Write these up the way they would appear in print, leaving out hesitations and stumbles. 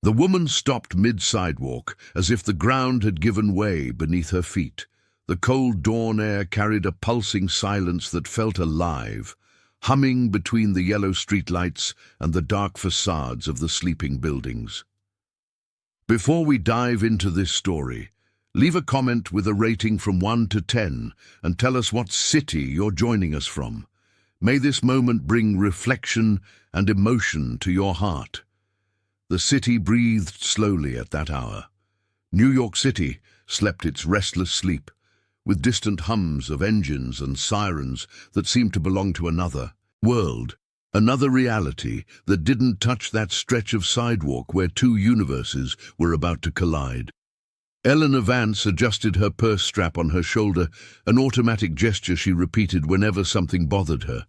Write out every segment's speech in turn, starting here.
The woman stopped mid-sidewalk, as if the ground had given way beneath her feet. The cold dawn air carried a pulsing silence that felt alive, humming between the yellow streetlights and the dark facades of the sleeping buildings. Before we dive into this story, leave a comment with a rating from 1 to 10 and tell us what city you're joining us from. May this moment bring reflection and emotion to your heart. The city breathed slowly at that hour. New York City slept its restless sleep, with distant hums of engines and sirens that seemed to belong to another world, another reality that didn't touch that stretch of sidewalk where two universes were about to collide. Eleanor Vance adjusted her purse strap on her shoulder, an automatic gesture she repeated whenever something bothered her.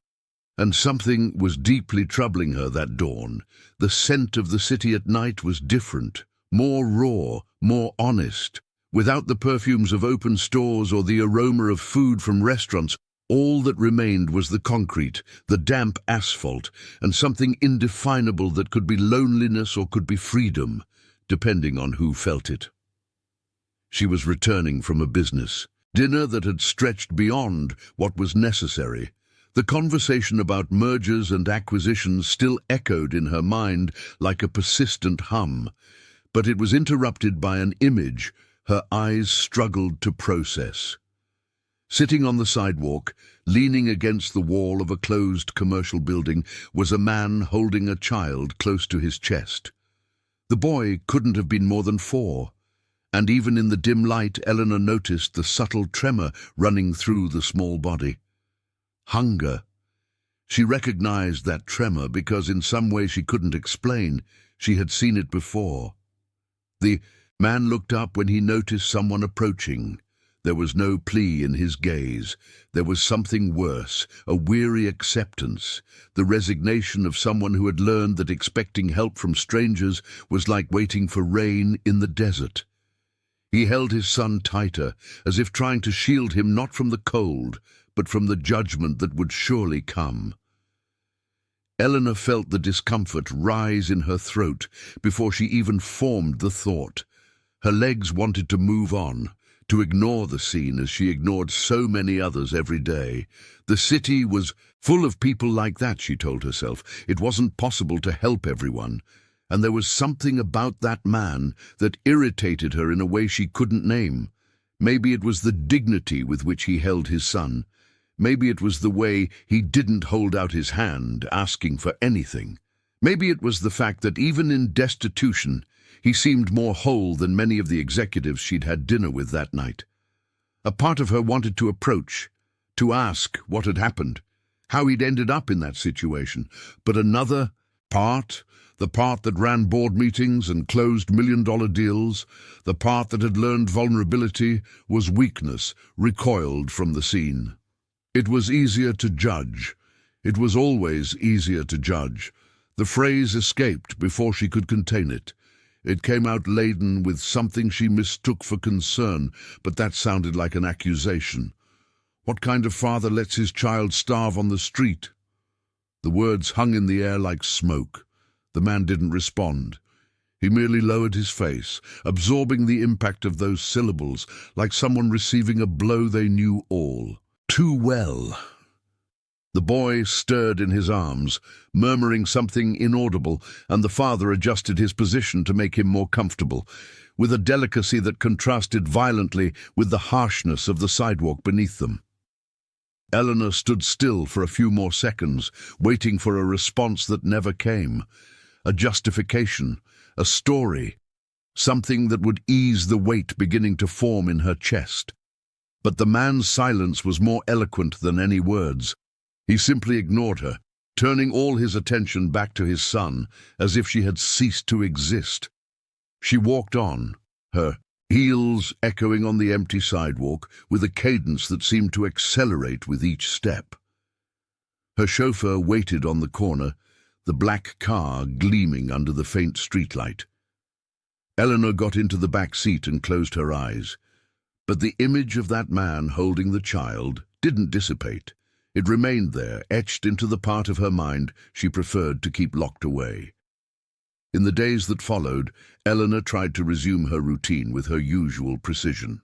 And something was deeply troubling her that dawn. The scent of the city at night was different, more raw, more honest. Without the perfumes of open stores or the aroma of food from restaurants, all that remained was the concrete, the damp asphalt, and something indefinable that could be loneliness or could be freedom, depending on who felt it. She was returning from a business dinner that had stretched beyond what was necessary. The conversation about mergers and acquisitions still echoed in her mind like a persistent hum, but it was interrupted by an image her eyes struggled to process. Sitting on the sidewalk, leaning against the wall of a closed commercial building, was a man holding a child close to his chest. The boy couldn't have been more than 4, and even in the dim light, Eleanor noticed the subtle tremor running through the small body. Hunger. She recognized that tremor because in some way she couldn't explain, she had seen it before. The man looked up when he noticed someone approaching. There was no plea in his gaze. There was something worse, a weary acceptance, the resignation of someone who had learned that expecting help from strangers was like waiting for rain in the desert. He held his son tighter, as if trying to shield him not from the cold, but from the judgment that would surely come. Eleanor felt the discomfort rise in her throat before she even formed the thought. Her legs wanted to move on, to ignore the scene as she ignored so many others every day. The city was full of people like that, she told herself. It wasn't possible to help everyone, and there was something about that man that irritated her in a way she couldn't name. Maybe it was the dignity with which he held his son. Maybe it was the way he didn't hold out his hand, asking for anything. Maybe it was the fact that even in destitution, he seemed more whole than many of the executives she'd had dinner with that night. A part of her wanted to approach, to ask what had happened, how he'd ended up in that situation. But another part, the part that ran board meetings and closed million-dollar deals, the part that had learned vulnerability, was weakness, recoiled from the scene. It was easier to judge. It was always easier to judge. The phrase escaped before she could contain it. It came out laden with something she mistook for concern, but that sounded like an accusation. What kind of father lets his child starve on the street? The words hung in the air like smoke. The man didn't respond. He merely lowered his face, absorbing the impact of those syllables, like someone receiving a blow they knew all too well. The boy stirred in his arms, murmuring something inaudible, and the father adjusted his position to make him more comfortable, with a delicacy that contrasted violently with the harshness of the sidewalk beneath them. Eleanor stood still for a few more seconds, waiting for a response that never came. A justification, a story, something that would ease the weight beginning to form in her chest. But the man's silence was more eloquent than any words. He simply ignored her, turning all his attention back to his son, as if she had ceased to exist. She walked on, her heels echoing on the empty sidewalk, with a cadence that seemed to accelerate with each step. Her chauffeur waited on the corner, the black car gleaming under the faint streetlight. Eleanor got into the back seat and closed her eyes. But the image of that man holding the child didn't dissipate. It remained there, etched into the part of her mind she preferred to keep locked away. In the days that followed, Eleanor tried to resume her routine with her usual precision.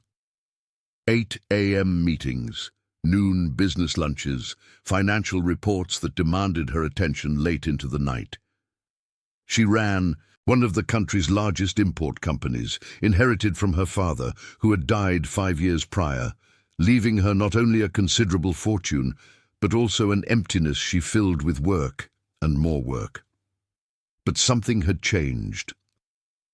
8 a.m. meetings, noon business lunches, financial reports that demanded her attention late into the night. She ran one of the country's largest import companies, inherited from her father, who had died 5 years prior, leaving her not only a considerable fortune, but also an emptiness she filled with work and more work. But something had changed.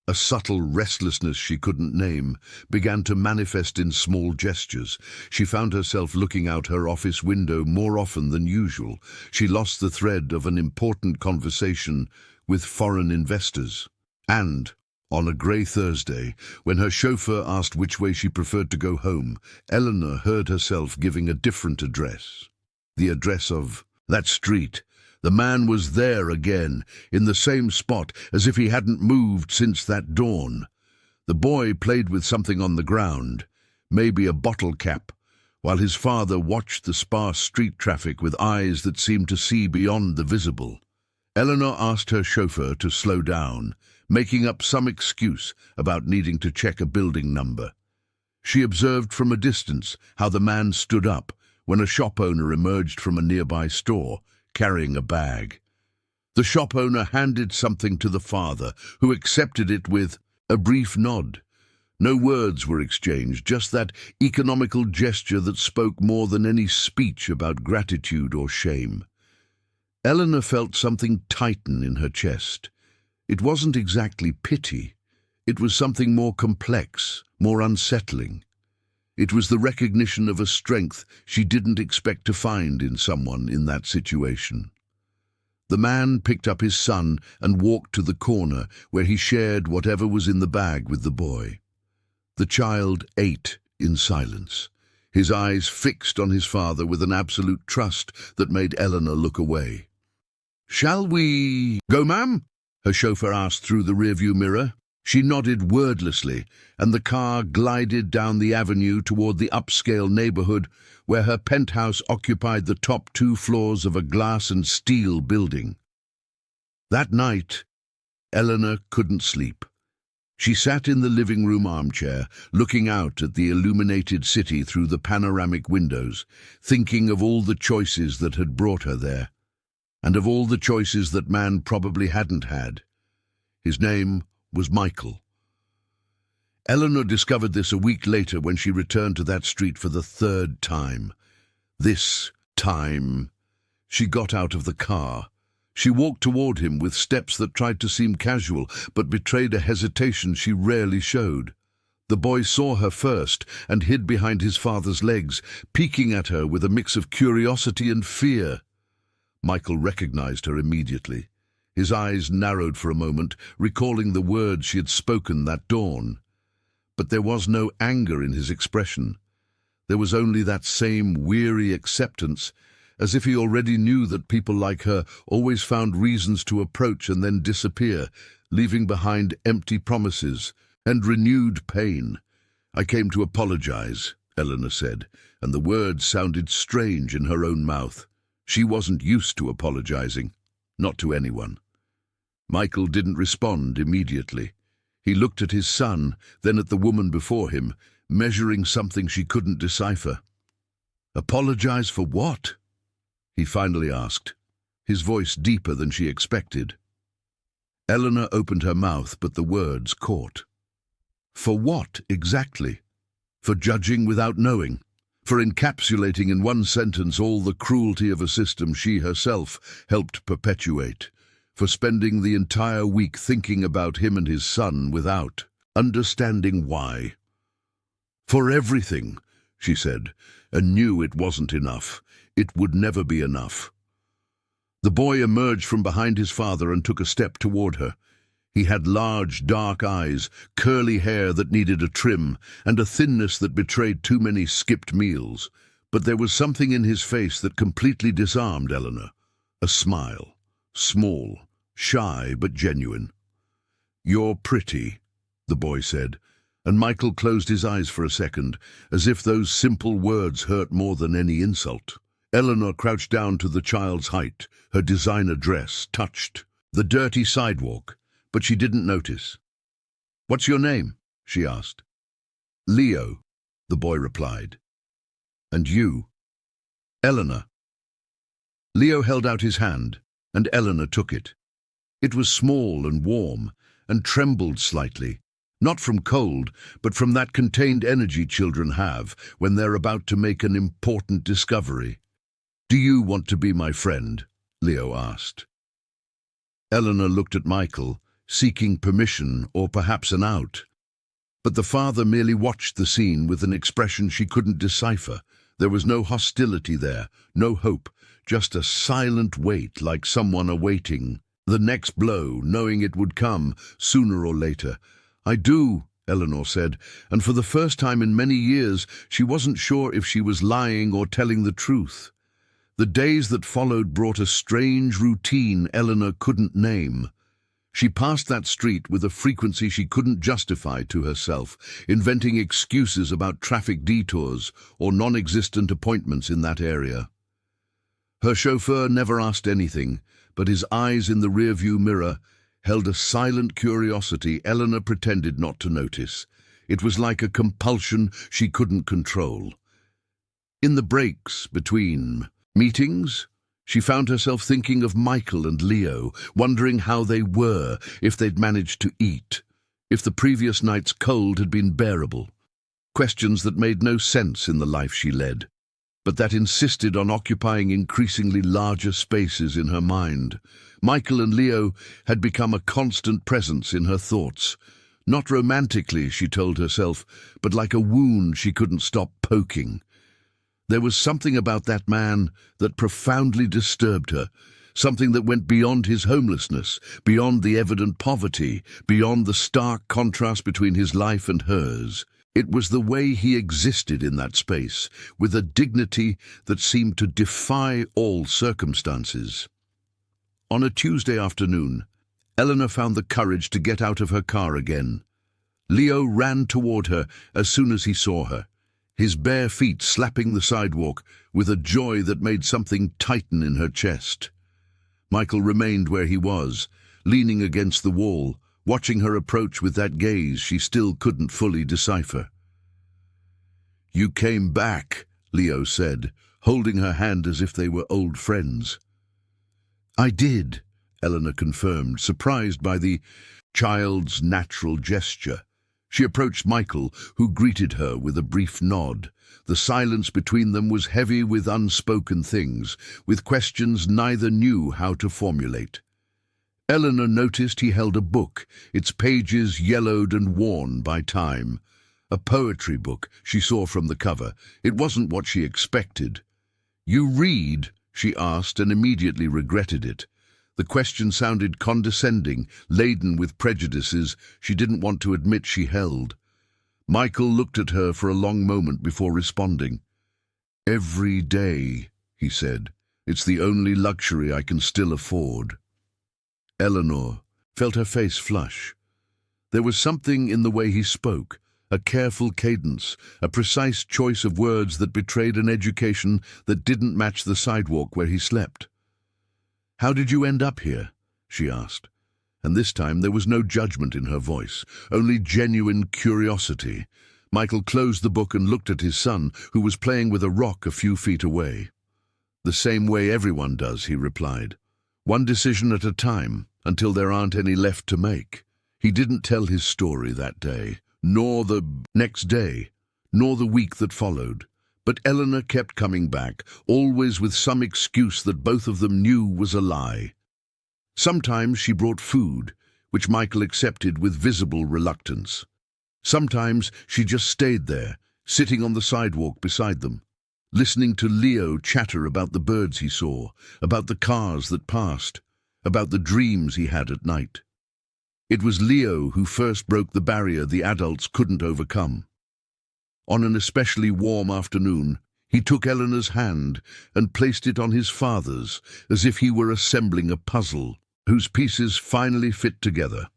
A subtle restlessness she couldn't name began to manifest in small gestures. She found herself looking out her office window more often than usual. She lost the thread of an important conversation with foreign investors. And, on a grey Thursday, when her chauffeur asked which way she preferred to go home, Eleanor heard herself giving a different address. The address of that street. The man was there again, in the same spot, as if he hadn't moved since that dawn. The boy played with something on the ground, maybe a bottle cap, while his father watched the sparse street traffic with eyes that seemed to see beyond the visible. Eleanor asked her chauffeur to slow down, making up some excuse about needing to check a building number. She observed from a distance how the man stood up when a shop owner emerged from a nearby store, carrying a bag. The shop owner handed something to the father, who accepted it with a brief nod. No words were exchanged, just that economical gesture that spoke more than any speech about gratitude or shame. Eleanor felt something tighten in her chest. It wasn't exactly pity. It was something more complex, more unsettling. It was the recognition of a strength she didn't expect to find in someone in that situation. The man picked up his son and walked to the corner where he shared whatever was in the bag with the boy. The child ate in silence, his eyes fixed on his father with an absolute trust that made Eleanor look away. "Shall we go, ma'am?" her chauffeur asked through the rearview mirror. She nodded wordlessly, and the car glided down the avenue toward the upscale neighborhood where her penthouse occupied the top 2 floors of a glass and steel building. That night, Eleanor couldn't sleep. She sat in the living room armchair, looking out at the illuminated city through the panoramic windows, thinking of all the choices that had brought her there, and of all the choices that man probably hadn't had. His name was Michael. Eleanor discovered this a week later when she returned to that street for the 3rd time. This time, she got out of the car. She walked toward him with steps that tried to seem casual, but betrayed a hesitation she rarely showed. The boy saw her first and hid behind his father's legs, peeking at her with a mix of curiosity and fear. Michael recognized her immediately. His eyes narrowed for a moment, recalling the words she had spoken that dawn. But there was no anger in his expression. There was only that same weary acceptance, as if he already knew that people like her always found reasons to approach and then disappear, leaving behind empty promises and renewed pain. "I came to apologize," Eleanor said, and the words sounded strange in her own mouth. She wasn't used to apologizing. Not to anyone. Michael didn't respond immediately. He looked at his son, then at the woman before him, measuring something she couldn't decipher. "Apologize for what?" he finally asked, his voice deeper than she expected. Eleanor opened her mouth, but the words caught. For what, exactly? For judging without knowing? For encapsulating in one sentence all the cruelty of a system she herself helped perpetuate? For spending the entire week thinking about him and his son without understanding why? "For everything," she said, and knew it wasn't enough. It would never be enough. The boy emerged from behind his father and took a step toward her. He had large, dark eyes, curly hair that needed a trim, and a thinness that betrayed too many skipped meals. But there was something in his face that completely disarmed Eleanor. A smile. Small, shy, but genuine. "You're pretty," the boy said, and Michael closed his eyes for a second, as if those simple words hurt more than any insult. Eleanor crouched down to the child's height, her designer dress touched the dirty sidewalk, but she didn't notice. "What's your name?" she asked. "Leo," the boy replied. "And you?" "Eleanor." Leo held out his hand, and Eleanor took it. It was small and warm, and trembled slightly, not from cold, but from that contained energy children have when they're about to make an important discovery. "Do you want to be my friend?" Leo asked. Eleanor looked at Michael, seeking permission or perhaps an out. But the father merely watched the scene with an expression she couldn't decipher. There was no hostility there, no hope, just a silent wait, like someone awaiting the next blow, knowing it would come sooner or later. "I do," Eleanor said, and for the first time in many years she wasn't sure if she was lying or telling the truth. The days that followed brought a strange routine Eleanor couldn't name. She passed that street with a frequency she couldn't justify to herself, inventing excuses about traffic detours or non-existent appointments in that area. Her chauffeur never asked anything, but his eyes in the rearview mirror held a silent curiosity Eleanor pretended not to notice. It was like a compulsion she couldn't control. In the breaks between meetings, she found herself thinking of Michael and Leo, wondering how they were, if they'd managed to eat, if the previous night's cold had been bearable. Questions that made no sense in the life she led, but that insisted on occupying increasingly larger spaces in her mind. Michael and Leo had become a constant presence in her thoughts. Not romantically, she told herself, but like a wound she couldn't stop poking. There was something about that man that profoundly disturbed her, something that went beyond his homelessness, beyond the evident poverty, beyond the stark contrast between his life and hers. It was the way he existed in that space, with a dignity that seemed to defy all circumstances. On a Tuesday afternoon, Eleanor found the courage to get out of her car again. Leo ran toward her as soon as he saw her, his bare feet slapping the sidewalk with a joy that made something tighten in her chest. Michael remained where he was, leaning against the wall, watching her approach with that gaze she still couldn't fully decipher. "You came back," Leo said, holding her hand as if they were old friends. "I did," Eleanor confirmed, surprised by the child's natural gesture. She approached Michael, who greeted her with a brief nod. The silence between them was heavy with unspoken things, with questions neither knew how to formulate. Eleanor noticed he held a book, its pages yellowed and worn by time. A poetry book, she saw from the cover. It wasn't what she expected. "You read?" she asked, and immediately regretted it. The question sounded condescending, laden with prejudices she didn't want to admit she held. Michael looked at her for a long moment before responding. "Every day," he said. "It's the only luxury I can still afford." Eleanor felt her face flush. There was something in the way he spoke, a careful cadence, a precise choice of words that betrayed an education that didn't match the sidewalk where he slept. "How did you end up here?" she asked. And this time there was no judgment in her voice, only genuine curiosity. Michael closed the book and looked at his son, who was playing with a rock a few feet away. "The same way everyone does," he replied. "One decision at a time, until there aren't any left to make." He didn't tell his story that day, nor the next day, nor the week that followed. But Eleanor kept coming back, always with some excuse that both of them knew was a lie. Sometimes she brought food, which Michael accepted with visible reluctance. Sometimes she just stayed there, sitting on the sidewalk beside them, listening to Leo chatter about the birds he saw, about the cars that passed, about the dreams he had at night. It was Leo who first broke the barrier the adults couldn't overcome. On an especially warm afternoon, he took Eleanor's hand and placed it on his father's, as if he were assembling a puzzle whose pieces finally fit together.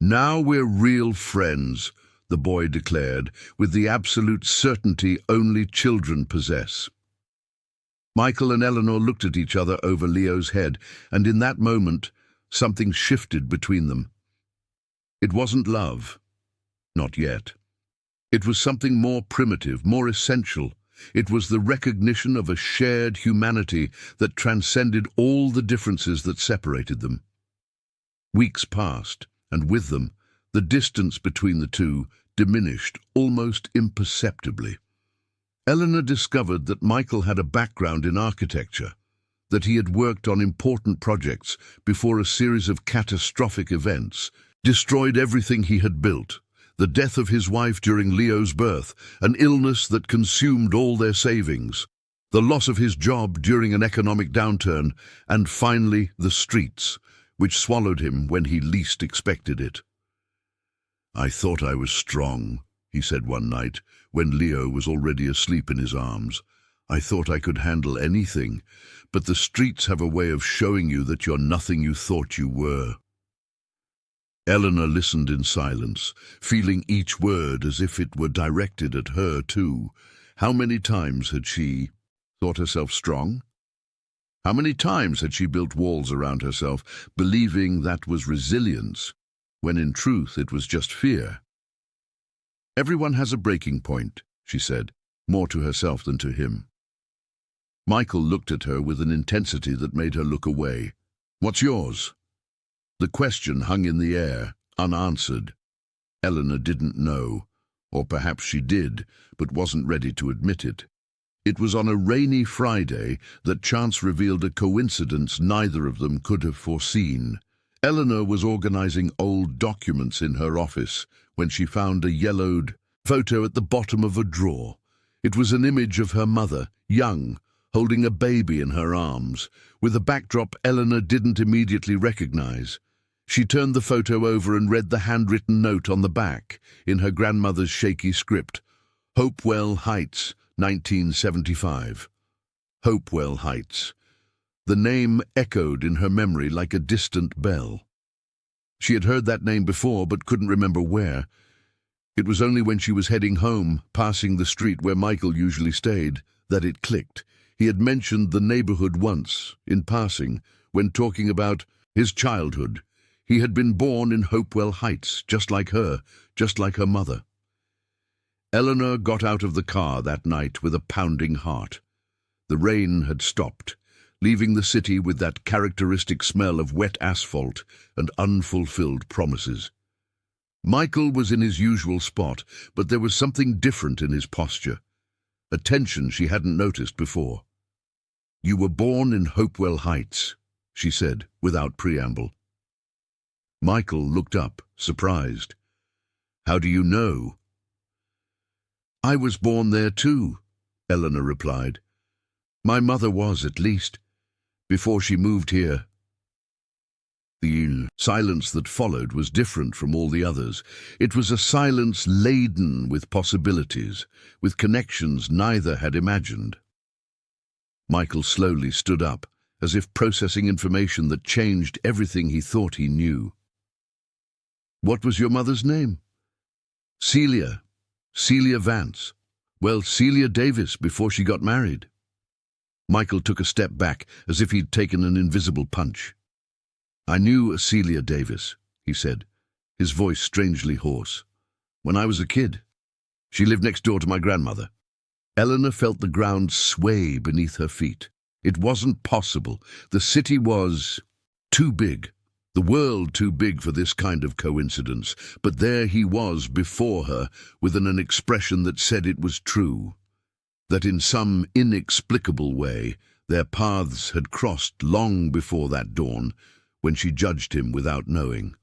"Now we're real friends," the boy declared, with the absolute certainty only children possess. Michael and Eleanor looked at each other over Leo's head, and in that moment, something shifted between them. It wasn't love. Not yet. It was something more primitive, more essential. It was the recognition of a shared humanity that transcended all the differences that separated them. Weeks passed, and with them, the distance between the two diminished almost imperceptibly. Eleanor discovered that Michael had a background in architecture, that he had worked on important projects before a series of catastrophic events destroyed everything he had built. The death of his wife during Leo's birth, an illness that consumed all their savings, the loss of his job during an economic downturn, and finally the streets, which swallowed him when he least expected it. "I thought I was strong," he said one night, when Leo was already asleep in his arms. "I thought I could handle anything, but the streets have a way of showing you that you're nothing you thought you were." Eleanor listened in silence, feeling each word as if it were directed at her too. How many times had she thought herself strong? How many times had she built walls around herself, believing that was resilience, when in truth it was just fear? "Everyone has a breaking point," she said, more to herself than to him. Michael looked at her with an intensity that made her look away. "What's yours?" The question hung in the air, unanswered. Eleanor didn't know, or perhaps she did, but wasn't ready to admit it. It was on a rainy Friday that chance revealed a coincidence neither of them could have foreseen. Eleanor was organizing old documents in her office when she found a yellowed photo at the bottom of a drawer. It was an image of her mother, young, holding a baby in her arms, with a backdrop Eleanor didn't immediately recognize. She turned the photo over and read the handwritten note on the back, in her grandmother's shaky script. "Hopewell Heights, 1975. Hopewell Heights. The name echoed in her memory like a distant bell. She had heard that name before, but couldn't remember where. It was only when she was heading home, passing the street where Michael usually stayed, that it clicked. He had mentioned the neighborhood once, in passing, when talking about his childhood. He had been born in Hopewell Heights, just like her mother. Eleanor got out of the car that night with a pounding heart. The rain had stopped, leaving the city with that characteristic smell of wet asphalt and unfulfilled promises. Michael was in his usual spot, but there was something different in his posture, a tension she hadn't noticed before. "You were born in Hopewell Heights," she said, without preamble. Michael looked up, surprised. "How do you know?" "I was born there too," Eleanor replied. "My mother was, at least, before she moved here." The silence that followed was different from all the others. It was a silence laden with possibilities, with connections neither had imagined. Michael slowly stood up, as if processing information that changed everything he thought he knew. "What was your mother's name?" "Celia. Celia Vance. Well, Celia Davis before she got married." Michael took a step back, as if he'd taken an invisible punch. "I knew a Celia Davis," he said, his voice strangely hoarse. "When I was a kid. She lived next door to my grandmother." Eleanor felt the ground sway beneath her feet. It wasn't possible. The city was too big. The world too big for this kind of coincidence, but there he was before her with an expression that said it was true, that in some inexplicable way their paths had crossed long before that dawn, when she judged him without knowing.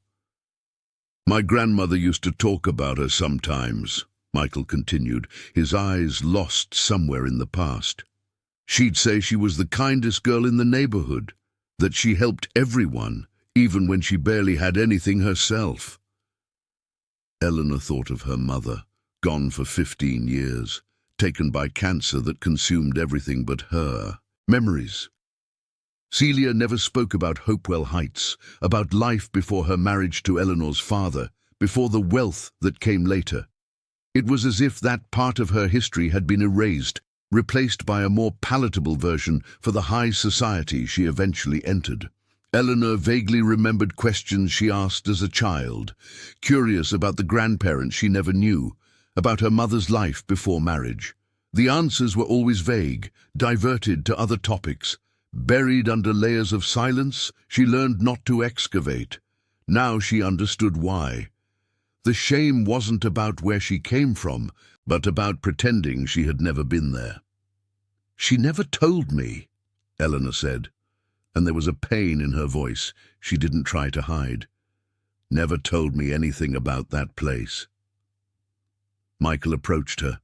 "My grandmother used to talk about her sometimes," Michael continued, his eyes lost somewhere in the past. "She'd say she was the kindest girl in the neighborhood, that she helped everyone, even when she barely had anything herself." Eleanor thought of her mother, gone for 15 years, taken by cancer that consumed everything but her. Memories. Celia never spoke about Hopewell Heights, about life before her marriage to Eleanor's father, before the wealth that came later. It was as if that part of her history had been erased, replaced by a more palatable version for the high society she eventually entered. Eleanor vaguely remembered questions she asked as a child, curious about the grandparents she never knew, about her mother's life before marriage. The answers were always vague, diverted to other topics. Buried under layers of silence, she learned not to excavate. Now she understood why. The shame wasn't about where she came from, but about pretending she had never been there. "She never told me," Eleanor said, and there was a pain in her voice she didn't try to hide. "Never told me anything about that place." Michael approached her,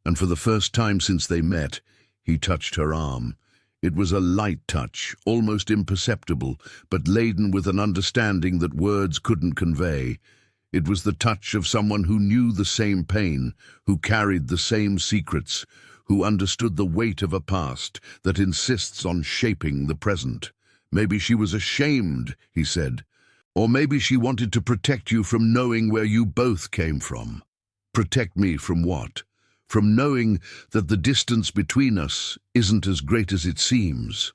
and for the first time since they met, he touched her arm. It was a light touch, almost imperceptible, but laden with an understanding that words couldn't convey. It was the touch of someone who knew the same pain, who carried the same secrets, who understood the weight of a past that insists on shaping the present. "Maybe she was ashamed," he said, "or maybe she wanted to protect you from knowing where you both came from." "Protect me from what?" "From knowing that the distance between us isn't as great as it seems."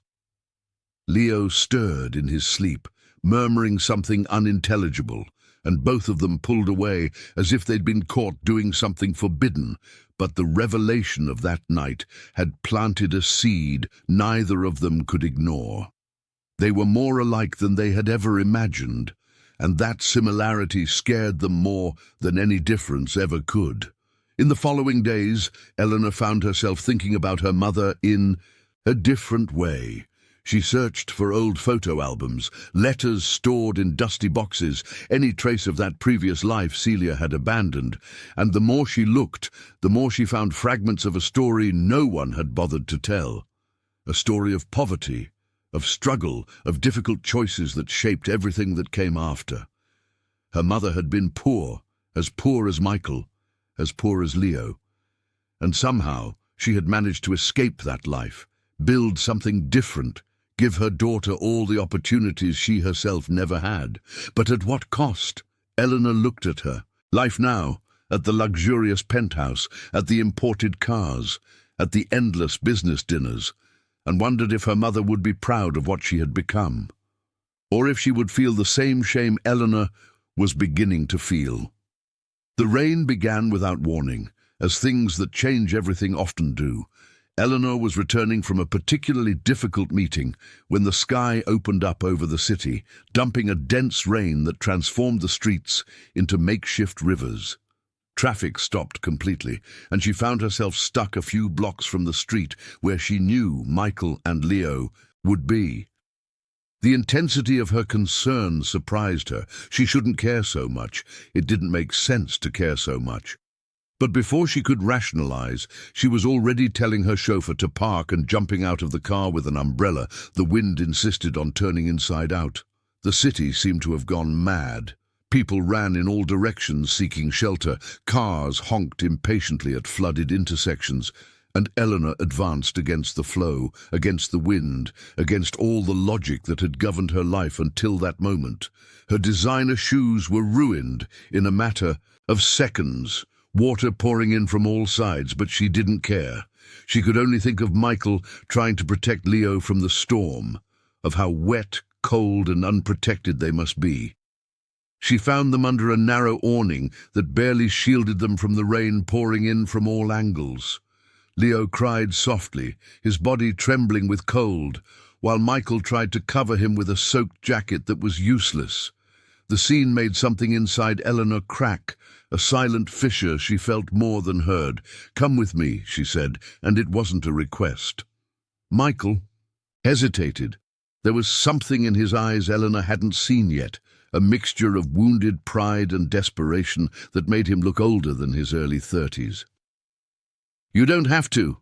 Leo stirred in his sleep, murmuring something unintelligible, and both of them pulled away as if they'd been caught doing something forbidden. But the revelation of that night had planted a seed neither of them could ignore. They were more alike than they had ever imagined, and that similarity scared them more than any difference ever could. In the following days, Eleanor found herself thinking about her mother in a different way. She searched for old photo albums, letters stored in dusty boxes, any trace of that previous life Celia had abandoned, and the more she looked, the more she found fragments of a story no one had bothered to tell. A story of poverty, of struggle, of difficult choices that shaped everything that came after. Her mother had been poor as Michael, as poor as Leo, and somehow she had managed to escape that life, build something different, give her daughter all the opportunities she herself never had. But at what cost? Eleanor looked at her. Life now, at the luxurious penthouse, at the imported cars, at the endless business dinners, and wondered if her mother would be proud of what she had become, or if she would feel the same shame Eleanor was beginning to feel. The rain began without warning, as things that change everything often do. Eleanor was returning from a particularly difficult meeting when the sky opened up over the city, dumping a dense rain that transformed the streets into makeshift rivers. Traffic stopped completely, and she found herself stuck a few blocks from the street where she knew Michael and Leo would be. The intensity of her concern surprised her. She shouldn't care so much. It didn't make sense to care so much. But before she could rationalize, she was already telling her chauffeur to park and jumping out of the car with an umbrella. The wind insisted on turning inside out. The city seemed to have gone mad. People ran in all directions seeking shelter. Cars honked impatiently at flooded intersections. And Eleanor advanced against the flow, against the wind, against all the logic that had governed her life until that moment. Her designer shoes were ruined in a matter of seconds. Water pouring in from all sides, but she didn't care. She could only think of Michael trying to protect Leo from the storm, of how wet, cold, and unprotected they must be. She found them under a narrow awning that barely shielded them from the rain pouring in from all angles. Leo cried softly, his body trembling with cold, while Michael tried to cover him with a soaked jacket that was useless. The scene made something inside Eleanor crack, a silent fissure she felt more than heard. "Come with me," she said, and it wasn't a request. Michael hesitated. There was something in his eyes Eleanor hadn't seen yet, a mixture of wounded pride and desperation that made him look older than his early 30s. "You don't have to,"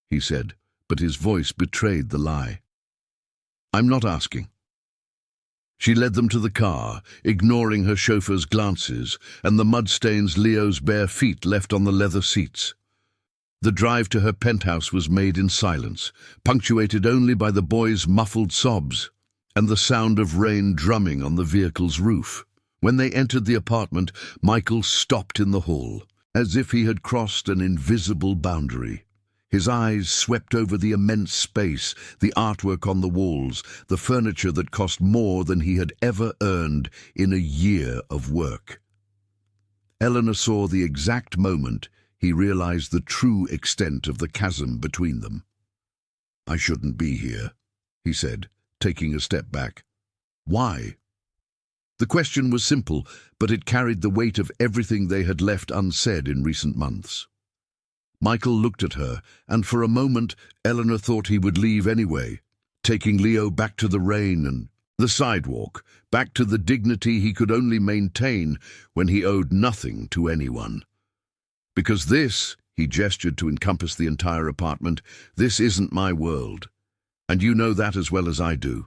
he said, but his voice betrayed the lie. "I'm not asking." She led them to the car, ignoring her chauffeur's glances and the mud-stains Leo's bare feet left on the leather seats. The drive to her penthouse was made in silence, punctuated only by the boys' muffled sobs and the sound of rain drumming on the vehicle's roof. When they entered the apartment, Michael stopped in the hall, as if he had crossed an invisible boundary. His eyes swept over the immense space, the artwork on the walls, the furniture that cost more than he had ever earned in a year of work. Eleanor saw the exact moment he realized the true extent of the chasm between them. "I shouldn't be here," he said, taking a step back. "Why?" The question was simple, but it carried the weight of everything they had left unsaid in recent months. Michael looked at her, and for a moment Eleanor thought he would leave anyway, taking Leo back to the rain and the sidewalk, back to the dignity he could only maintain when he owed nothing to anyone. "Because this," he gestured to encompass the entire apartment, "this isn't my world. And you know that as well as I do."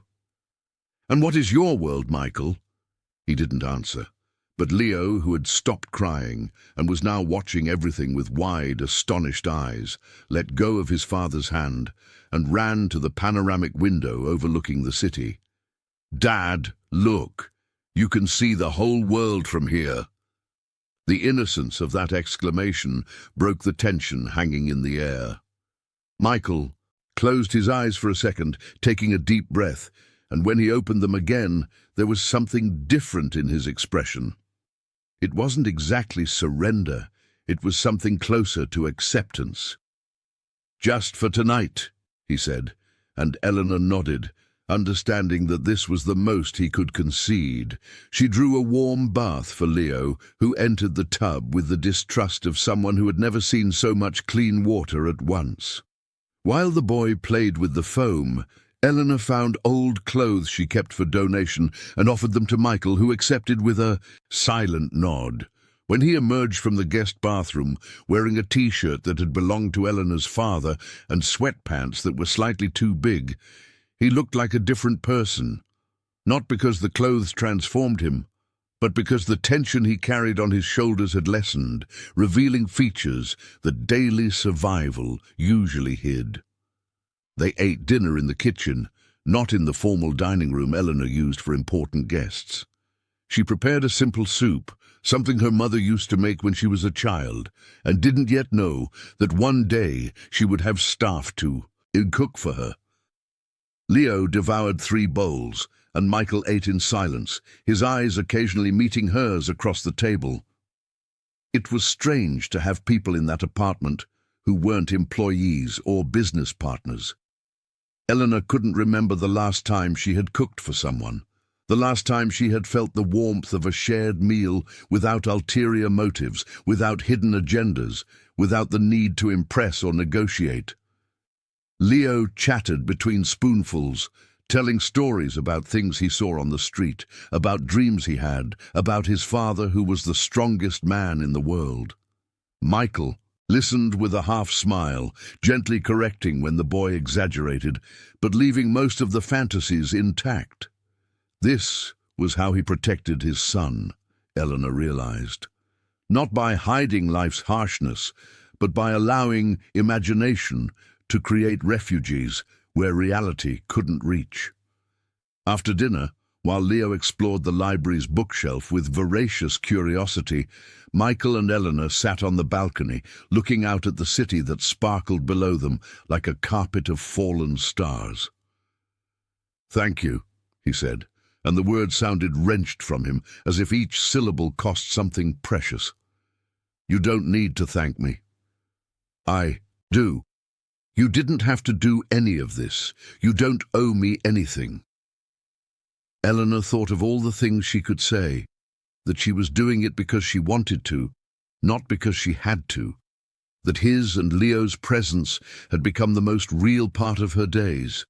"And what is your world, Michael?" He didn't answer, but Leo, who had stopped crying and was now watching everything with wide, astonished eyes, let go of his father's hand and ran to the panoramic window overlooking the city. "Dad, look! You can see the whole world from here." The innocence of that exclamation broke the tension hanging in the air. Michael closed his eyes for a second, taking a deep breath, and when he opened them again, there was something different in his expression. It wasn't exactly surrender, it was something closer to acceptance. "Just for tonight," he said, and Eleanor nodded, understanding that this was the most he could concede. She drew a warm bath for Leo, who entered the tub with the distrust of someone who had never seen so much clean water at once. While the boy played with the foam, Eleanor found old clothes she kept for donation and offered them to Michael, who accepted with a silent nod. When he emerged from the guest bathroom, wearing a t-shirt that had belonged to Eleanor's father and sweatpants that were slightly too big, he looked like a different person. Not because the clothes transformed him, but because the tension he carried on his shoulders had lessened, revealing features that daily survival usually hid. They ate dinner in the kitchen, not in the formal dining room Eleanor used for important guests. She prepared a simple soup, something her mother used to make when she was a child, and didn't yet know that one day she would have staff to cook for her. Leo devoured 3 bowls, and Michael ate in silence, his eyes occasionally meeting hers across the table. It was strange to have people in that apartment who weren't employees or business partners. Eleanor couldn't remember the last time she had cooked for someone, the last time she had felt the warmth of a shared meal without ulterior motives, without hidden agendas, without the need to impress or negotiate. Leo chattered between spoonfuls, telling stories about things he saw on the street, about dreams he had, about his father who was the strongest man in the world. Michael listened with a half-smile, gently correcting when the boy exaggerated, but leaving most of the fantasies intact. This was how he protected his son, Eleanor realized. Not by hiding life's harshness, but by allowing imagination to create refuges where reality couldn't reach. After dinner, while Leo explored the library's bookshelf with voracious curiosity, Michael and Eleanor sat on the balcony, looking out at the city that sparkled below them like a carpet of fallen stars. "Thank you," he said, and the words sounded wrenched from him, as if each syllable cost something precious. "You don't need to thank me." "I do. You didn't have to do any of this. You don't owe me anything." Eleanor thought of all the things she could say, that she was doing it because she wanted to, not because she had to, that his and Leo's presence had become the most real part of her days,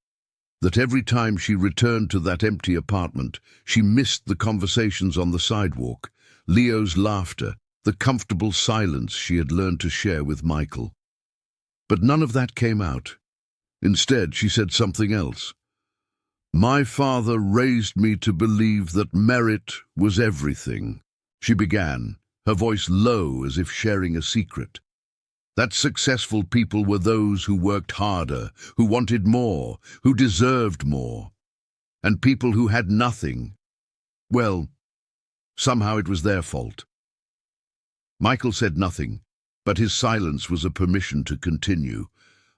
that every time she returned to that empty apartment, she missed the conversations on the sidewalk, Leo's laughter, the comfortable silence she had learned to share with Michael. But none of that came out. Instead, she said something else. "My father raised me to believe that merit was everything," she began, her voice low as if sharing a secret. "That successful people were those who worked harder, who wanted more, who deserved more. And people who had nothing, well, somehow it was their fault." Michael said nothing, but his silence was a permission to continue.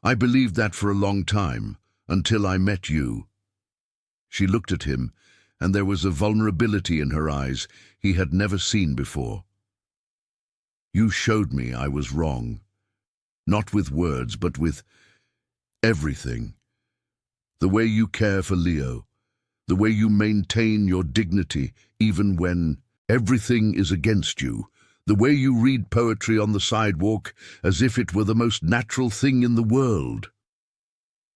I believed that for a long time, until I met you." She looked at him, and there was a vulnerability in her eyes he had never seen before. "You showed me I was wrong. Not with words, but with everything. The way you care for Leo, the way you maintain your dignity even when everything is against you, the way you read poetry on the sidewalk as if it were the most natural thing in the world."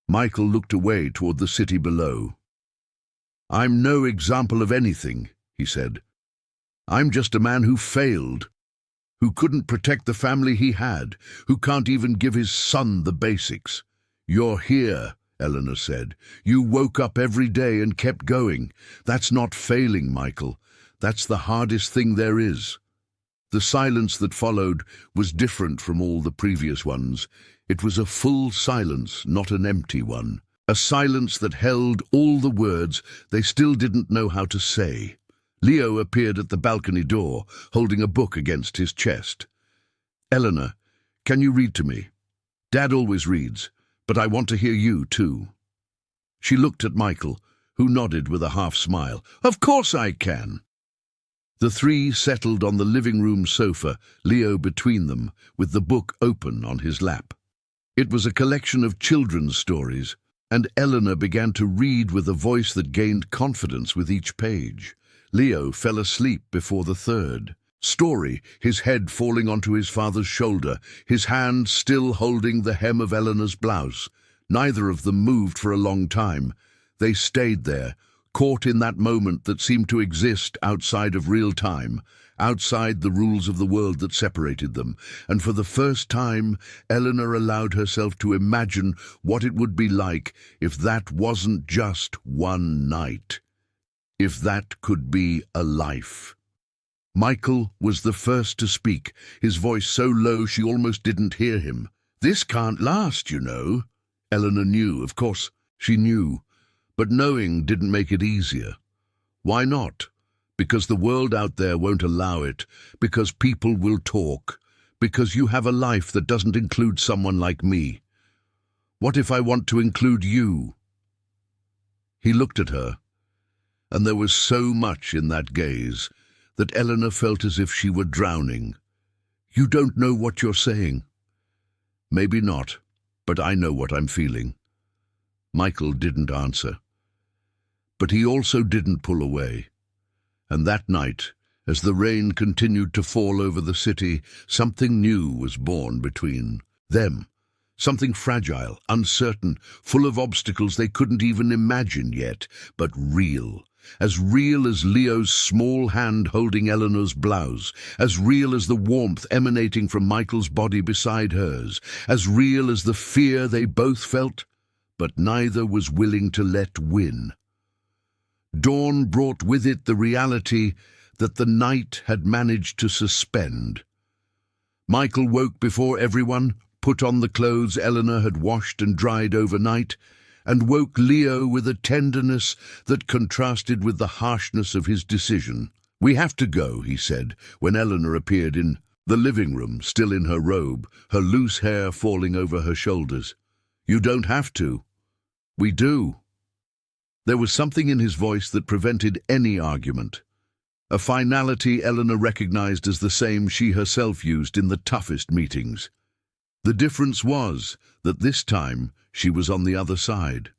Michael looked away toward the city below. "I'm no example of anything," he said. "I'm just a man who failed, who couldn't protect the family he had, who can't even give his son the basics." "You're here," Eleanor said. "You woke up every day and kept going. That's not failing, Michael. That's the hardest thing there is." The silence that followed was different from all the previous ones. It was a full silence, not an empty one. A silence that held all the words they still didn't know how to say. Leo appeared at the balcony door, holding a book against his chest. "Eleanor, can you read to me? Dad always reads, but I want to hear you too." She looked at Michael, who nodded with a half-smile. "Of course I can." The three settled on the living room sofa, Leo between them, with the book open on his lap. It was a collection of children's stories, and Eleanor began to read with a voice that gained confidence with each page. Leo fell asleep before the third story, his head falling onto his father's shoulder, his hand still holding the hem of Eleanor's blouse. Neither of them moved for a long time. They stayed there, caught in that moment that seemed to exist outside of real time, outside the rules of the world that separated them. And for the first time, Eleanor allowed herself to imagine what it would be like if that wasn't just one night. If that could be a life. Michael was the first to speak, his voice so low she almost didn't hear him. "This can't last, you know." Eleanor knew, of course, she knew. But knowing didn't make it easier. Why not? Because the world out there won't allow it, because people will talk, because you have a life that doesn't include someone like me. What if I want to include you? He looked at her, and there was so much in that gaze that Eleanor felt as if she were drowning. "You don't know what you're saying." "Maybe not, but I know what I'm feeling." Michael didn't answer. But he also didn't pull away. And that night, as the rain continued to fall over the city, something new was born between them. Something fragile, uncertain, full of obstacles they couldn't even imagine yet, but real. As real as Leo's small hand holding Eleanor's blouse, as real as the warmth emanating from Michael's body beside hers, as real as the fear they both felt, but neither was willing to let win. Dawn brought with it the reality that the night had managed to suspend. Michael woke before everyone, put on the clothes Eleanor had washed and dried overnight, and woke Leo with a tenderness that contrasted with the harshness of his decision. "We have to go," he said, when Eleanor appeared in the living room, still in her robe, her loose hair falling over her shoulders. "You don't have to." "We do." There was something in his voice that prevented any argument. A finality Eleanor recognized as the same she herself used in the toughest meetings. The difference was that this time she was on the other side.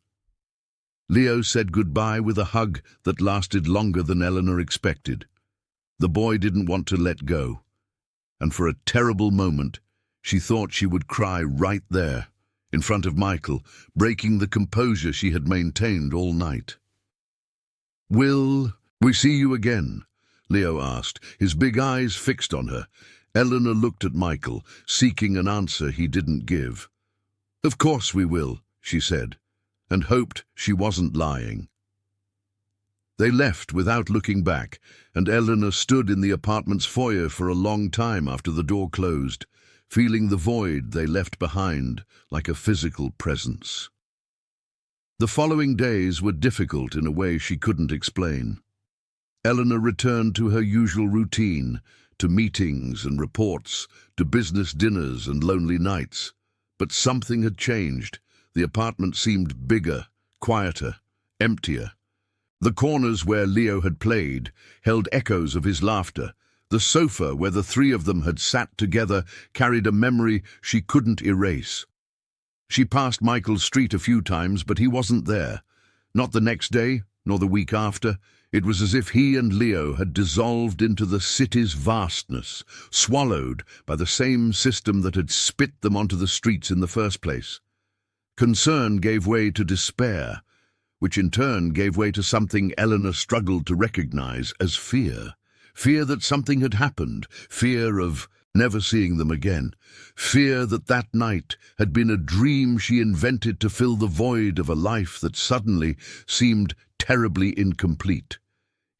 Leo said goodbye with a hug that lasted longer than Eleanor expected. The boy didn't want to let go, and for a terrible moment she thought she would cry right there, in front of Michael, breaking the composure she had maintained all night. "Will we see you again?" Leo asked, his big eyes fixed on her. Eleanor looked at Michael, seeking an answer he didn't give. "Of course we will," she said, and hoped she wasn't lying. They left without looking back, and Eleanor stood in the apartment's foyer for a long time after the door closed, feeling the void they left behind like a physical presence. The following days were difficult in a way she couldn't explain. Eleanor returned to her usual routine, to meetings and reports, to business dinners and lonely nights. But something had changed. The apartment seemed bigger, quieter, emptier. The corners where Leo had played held echoes of his laughter. The sofa where the three of them had sat together carried a memory she couldn't erase. She passed Michael's street a few times, but he wasn't there. Not the next day, nor the week after. It was as if he and Leo had dissolved into the city's vastness, swallowed by the same system that had spit them onto the streets in the first place. Concern gave way to despair, which in turn gave way to something Eleanor struggled to recognize as fear. Fear that something had happened, fear of never seeing them again, fear that that night had been a dream she invented to fill the void of a life that suddenly seemed terribly incomplete.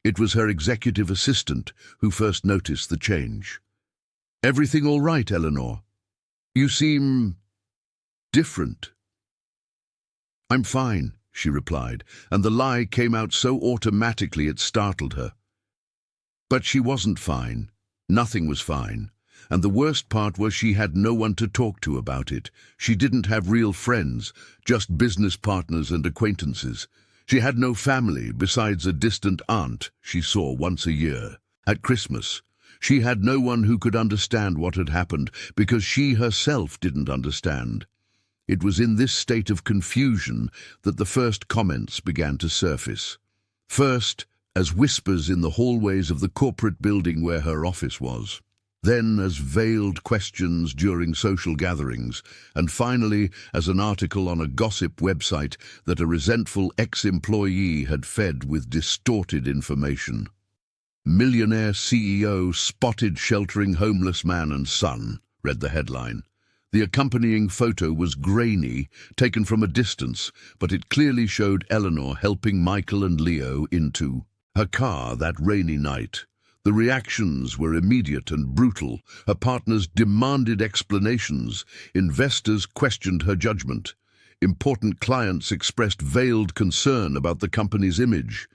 It was her executive assistant who first noticed the change. "Everything all right, Eleanor? You seem different." "I'm fine," she replied, and the lie came out so automatically it startled her. But she wasn't fine. Nothing was fine. And the worst part was she had no one to talk to about it. She didn't have real friends, just business partners and acquaintances. She had no family besides a distant aunt she saw once a year. At Christmas, she had no one who could understand what had happened because she herself didn't understand. It was in this state of confusion that the first comments began to surface. First, as whispers in the hallways of the corporate building where her office was. Then as veiled questions during social gatherings, and finally as an article on a gossip website that a resentful ex-employee had fed with distorted information. "Millionaire CEO spotted sheltering homeless man and son," read the headline. The accompanying photo was grainy, taken from a distance, but it clearly showed Eleanor helping Michael and Leo into her car that rainy night. The reactions were immediate and brutal. Her partners demanded explanations. Investors questioned her judgment. Important clients expressed veiled concern about the company's image.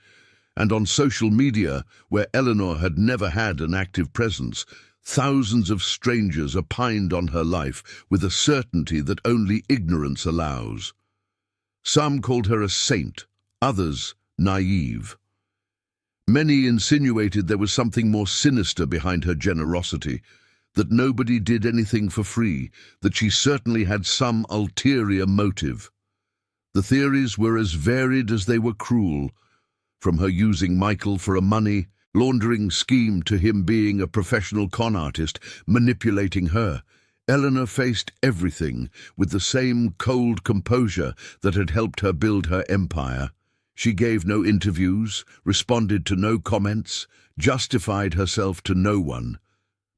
And on social media, where Eleanor had never had an active presence, thousands of strangers opined on her life with a certainty that only ignorance allows. Some called her a saint, others naive. Many insinuated there was something more sinister behind her generosity, that nobody did anything for free, that she certainly had some ulterior motive. The theories were as varied as they were cruel, from her using Michael for a money laundering scheme to him being a professional con artist manipulating her. Eleanor faced everything with the same cold composure that had helped her build her empire. She gave no interviews, responded to no comments, justified herself to no one.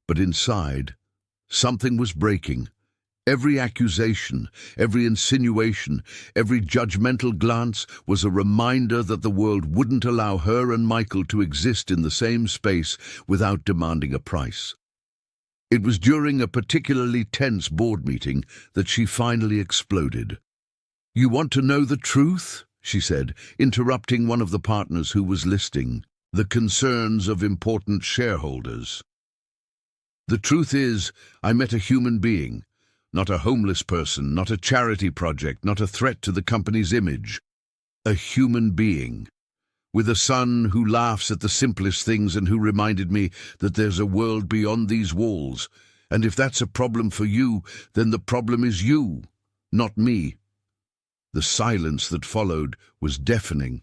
But inside, something was breaking. Every accusation, every insinuation, every judgmental glance was a reminder that the world wouldn't allow her and Michael to exist in the same space without demanding a price. It was during a particularly tense board meeting that she finally exploded. "You want to know the truth?" she said, interrupting one of the partners who was listing the concerns of important shareholders. "The truth is, I met a human being, not a homeless person, not a charity project, not a threat to the company's image. A human being, with a son who laughs at the simplest things and who reminded me that there's a world beyond these walls. And if that's a problem for you, then the problem is you, not me." The silence that followed was deafening.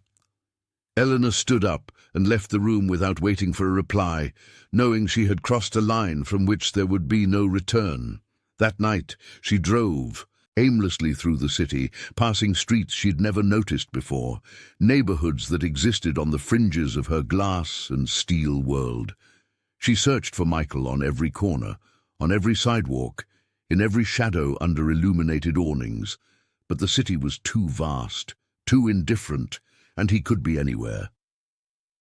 Eleanor stood up and left the room without waiting for a reply, knowing she had crossed a line from which there would be no return. That night, she drove aimlessly through the city, passing streets she'd never noticed before, neighborhoods that existed on the fringes of her glass and steel world. She searched for Michael on every corner, on every sidewalk, in every shadow under illuminated awnings. But the city was too vast, too indifferent, and he could be anywhere.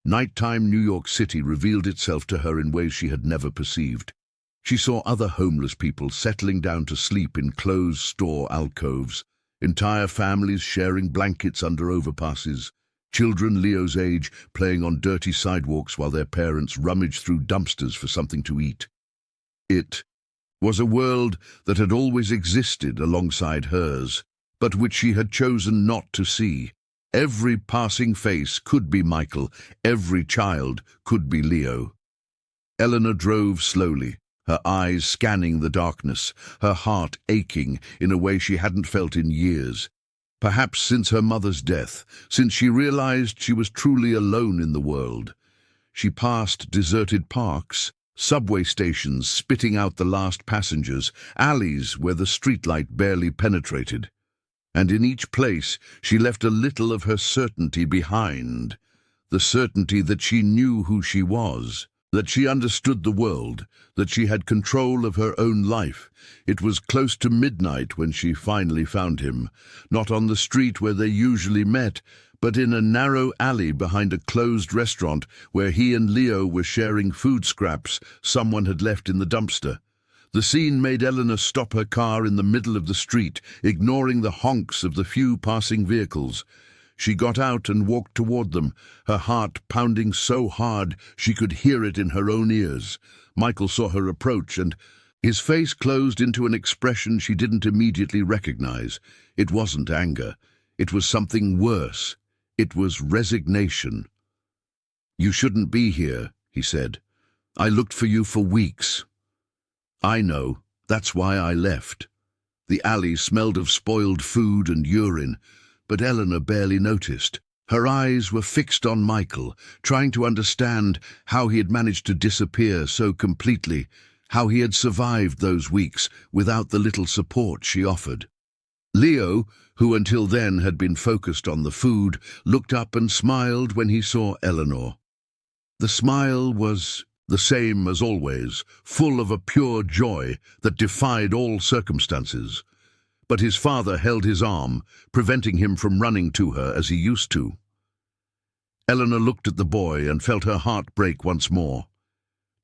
Nighttime New York City revealed itself to her in ways she had never perceived. She saw other homeless people settling down to sleep in closed store alcoves, entire families sharing blankets under overpasses, children Leo's age playing on dirty sidewalks while their parents rummaged through dumpsters for something to eat. It was a world that had always existed alongside hers, but which she had chosen not to see. Every passing face could be Michael, every child could be Leo. Eleanor drove slowly, her eyes scanning the darkness, her heart aching in a way she hadn't felt in years. Perhaps since her mother's death, since she realized she was truly alone in the world. She passed deserted parks, subway stations spitting out the last passengers, alleys where the streetlight barely penetrated. And in each place she left a little of her certainty behind, the certainty that she knew who she was, that she understood the world, that she had control of her own life. It was close to midnight when she finally found him, not on the street where they usually met, but in a narrow alley behind a closed restaurant where he and Leo were sharing food scraps someone had left in the dumpster. The scene made Eleanor stop her car in the middle of the street, ignoring the honks of the few passing vehicles. She got out and walked toward them, her heart pounding so hard she could hear it in her own ears. Michael saw her approach, and his face closed into an expression she didn't immediately recognize. It wasn't anger. It was something worse. It was resignation. "You shouldn't be here," he said. "I looked for you for weeks." "I know. That's why I left." The alley smelled of spoiled food and urine, but Eleanor barely noticed. Her eyes were fixed on Michael, trying to understand how he had managed to disappear so completely, how he had survived those weeks without the little support she offered. Leo, who until then had been focused on the food, looked up and smiled when he saw Eleanor. The smile was the same as always, full of a pure joy that defied all circumstances. But his father held his arm, preventing him from running to her as he used to. Eleanor looked at the boy and felt her heart break once more.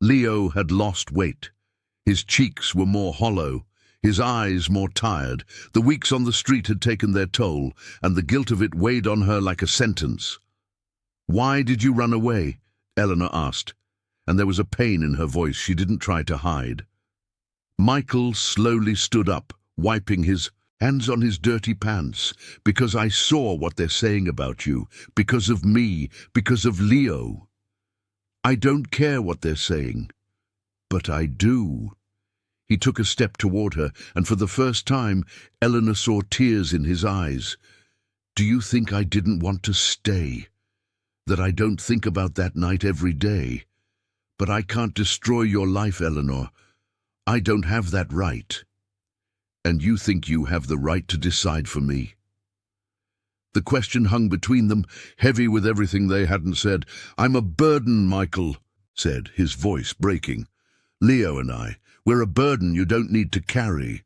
Leo had lost weight. His cheeks were more hollow, his eyes more tired. The weeks on the street had taken their toll, and the guilt of it weighed on her like a sentence. "Why did you run away?" Eleanor asked, and there was a pain in her voice she didn't try to hide. Michael slowly stood up, wiping his hands on his dirty pants. "Because I saw what they're saying about you, because of me, because of Leo. I don't care what they're saying, but I do." He took a step toward her, and for the first time, Eleanor saw tears in his eyes. "Do you think I didn't want to stay? That I don't think about that night every day? But I can't destroy your life, Eleanor. I don't have that right. And you think you have the right to decide for me?" The question hung between them, heavy with everything they hadn't said. "I'm a burden," Michael said, his voice breaking. "Leo and we're a burden you don't need to carry."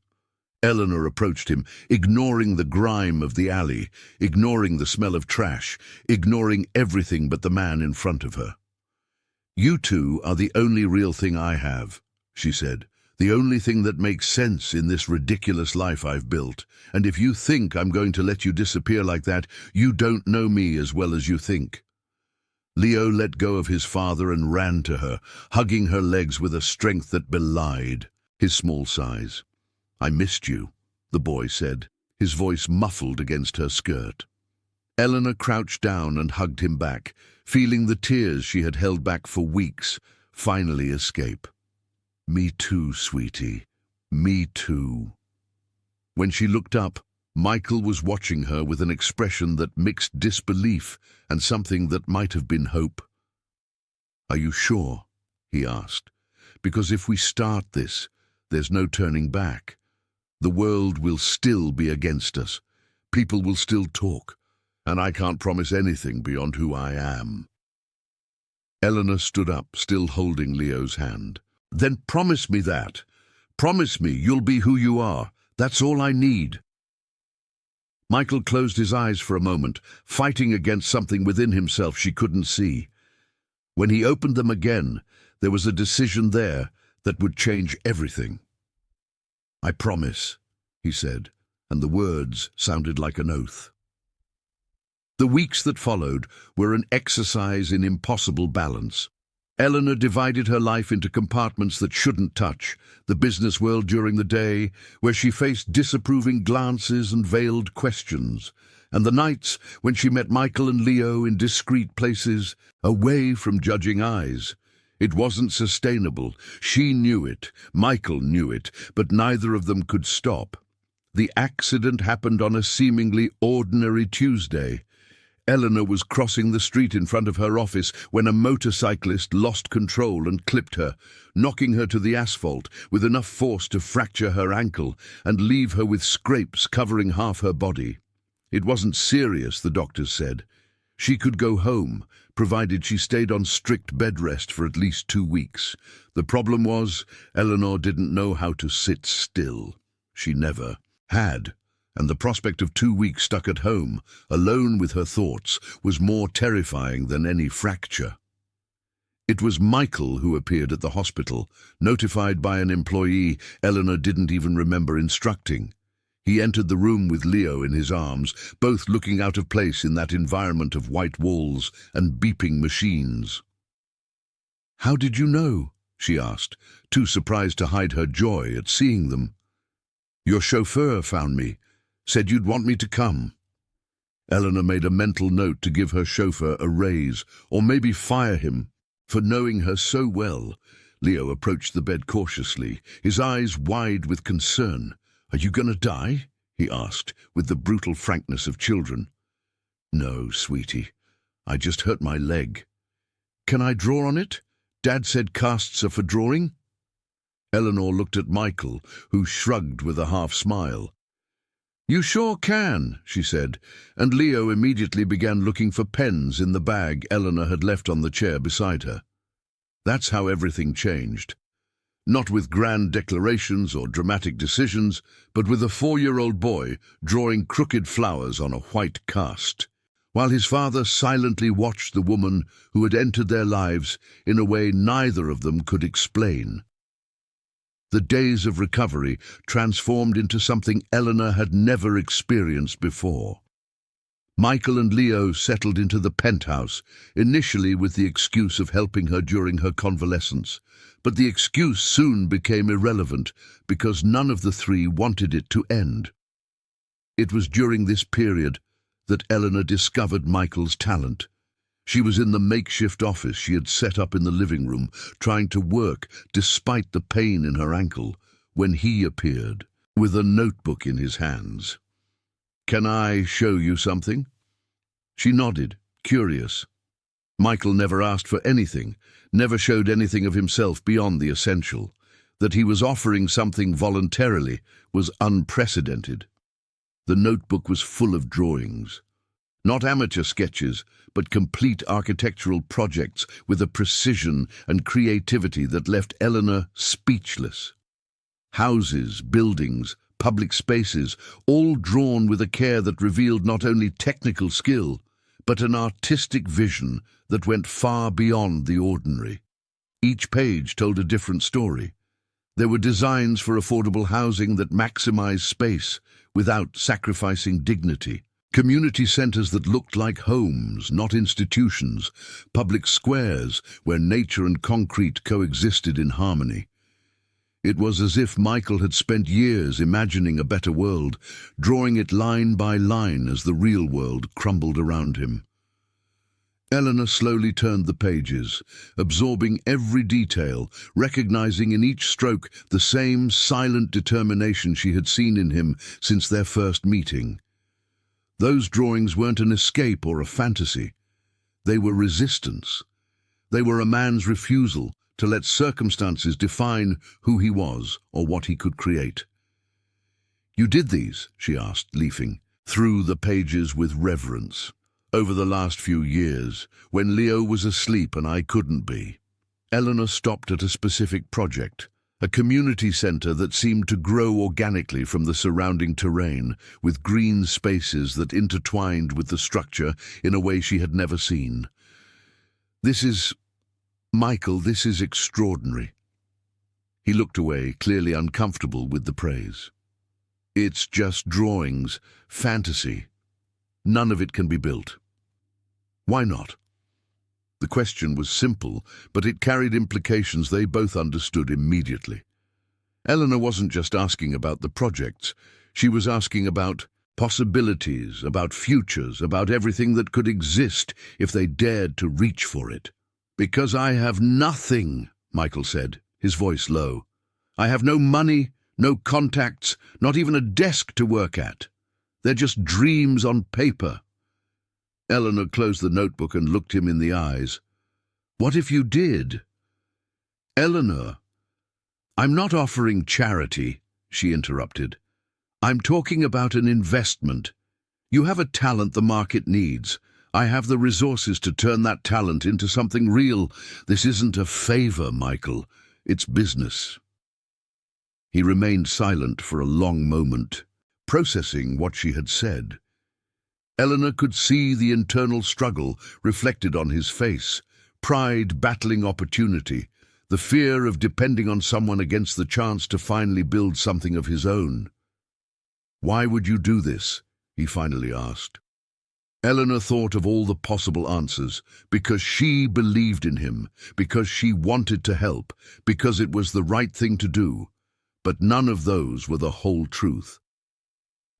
Eleanor approached him, ignoring the grime of the alley, ignoring the smell of trash, ignoring everything but the man in front of her. "You two are the only real thing I have," she said. "The only thing that makes sense in this ridiculous life I've built. And if you think I'm going to let you disappear like that, you don't know me as well as you think." Leo let go of his father and ran to her, hugging her legs with a strength that belied his small size. "I missed you," the boy said, his voice muffled against her skirt. Eleanor crouched down and hugged him back, feeling the tears she had held back for weeks finally escape. "Me too, sweetie. Me too." When she looked up, Michael was watching her with an expression that mixed disbelief and something that might have been hope. "Are you sure?" he asked. "Because if we start this, there's no turning back. The world will still be against us. People will still talk, and I can't promise anything beyond who I am." Eleanor stood up, still holding Leo's hand. "Then promise me that. Promise me you'll be who you are. That's all I need." Michael closed his eyes for a moment, fighting against something within himself she couldn't see. When he opened them again, there was a decision there that would change everything. "I promise," he said, and the words sounded like an oath. The weeks that followed were an exercise in impossible balance. Eleanor divided her life into compartments that shouldn't touch: the business world during the day, where she faced disapproving glances and veiled questions, and the nights when she met Michael and Leo in discreet places, away from judging eyes. It wasn't sustainable. She knew it. Michael knew it, but neither of them could stop. The accident happened on a seemingly ordinary Tuesday. Eleanor was crossing the street in front of her office when a motorcyclist lost control and clipped her, knocking her to the asphalt with enough force to fracture her ankle and leave her with scrapes covering half her body. It wasn't serious, the doctors said. She could go home, provided she stayed on strict bed rest for at least 2 weeks. The problem was, Eleanor didn't know how to sit still. She never had. And the prospect of 2 weeks stuck at home, alone with her thoughts, was more terrifying than any fracture. It was Michael who appeared at the hospital, notified by an employee Eleanor didn't even remember instructing. He entered the room with Leo in his arms, both looking out of place in that environment of white walls and beeping machines. "How did you know?" she asked, too surprised to hide her joy at seeing them. "Your chauffeur found me. Said you'd want me to come." Eleanor made a mental note to give her chauffeur a raise, or maybe fire him, for knowing her so well. Leo approached the bed cautiously, his eyes wide with concern. "Are you going to die?" he asked, with the brutal frankness of children. "No, sweetie. I just hurt my leg." "Can I draw on it? Dad said casts are for drawing." Eleanor looked at Michael, who shrugged with a half-smile. "You sure can," she said, and Leo immediately began looking for pens in the bag Eleanor had left on the chair beside her. That's how everything changed. Not with grand declarations or dramatic decisions, but with a 4-year-old boy drawing crooked flowers on a white cast, while his father silently watched the woman who had entered their lives in a way neither of them could explain. The days of recovery transformed into something Eleanor had never experienced before. Michael and Leo settled into the penthouse, initially with the excuse of helping her during her convalescence, but the excuse soon became irrelevant because none of the three wanted it to end. It was during this period that Eleanor discovered Michael's talent. She was in the makeshift office she had set up in the living room, trying to work despite the pain in her ankle, when he appeared, with a notebook in his hands. "Can I show you something?" She nodded, curious. Michael never asked for anything, never showed anything of himself beyond the essential. That he was offering something voluntarily was unprecedented. The notebook was full of drawings. Not amateur sketches, but complete architectural projects with a precision and creativity that left Eleanor speechless. Houses, buildings, public spaces, all drawn with a care that revealed not only technical skill, but an artistic vision that went far beyond the ordinary. Each page told a different story. There were designs for affordable housing that maximized space without sacrificing dignity. Community centers that looked like homes, not institutions. Public squares where nature and concrete coexisted in harmony. It was as if Michael had spent years imagining a better world, drawing it line by line as the real world crumbled around him. Eleanor slowly turned the pages, absorbing every detail, recognizing in each stroke the same silent determination she had seen in him since their first meeting. Those drawings weren't an escape or a fantasy. They were resistance. They were a man's refusal to let circumstances define who he was or what he could create. "You did these?" she asked, leafing through the pages with reverence. "Over the last few years, when Leo was asleep and I couldn't be." Eleanor stopped at a specific project, a community center that seemed to grow organically from the surrounding terrain, with green spaces that intertwined with the structure in a way she had never seen. Michael, this is extraordinary." He looked away, clearly uncomfortable with the praise. "It's just drawings, fantasy. None of it can be built." "Why not?" The question was simple, but it carried implications they both understood immediately. Eleanor wasn't just asking about the projects. She was asking about possibilities, about futures, about everything that could exist if they dared to reach for it. "Because I have nothing," Michael said, his voice low. "I have no money, no contacts, not even a desk to work at. They're just dreams on paper." Eleanor closed the notebook and looked him in the eyes. "What if you did?" "Eleanor, I'm not offering charity," she interrupted. "I'm talking about an investment. You have a talent the market needs. I have the resources to turn that talent into something real. This isn't a favor, Michael. It's business." He remained silent for a long moment, processing what she had said. Eleanor could see the internal struggle reflected on his face, pride battling opportunity, the fear of depending on someone against the chance to finally build something of his own. "Why would you do this?" he finally asked. Eleanor thought of all the possible answers, because she believed in him, because she wanted to help, because it was the right thing to do. But none of those were the whole truth.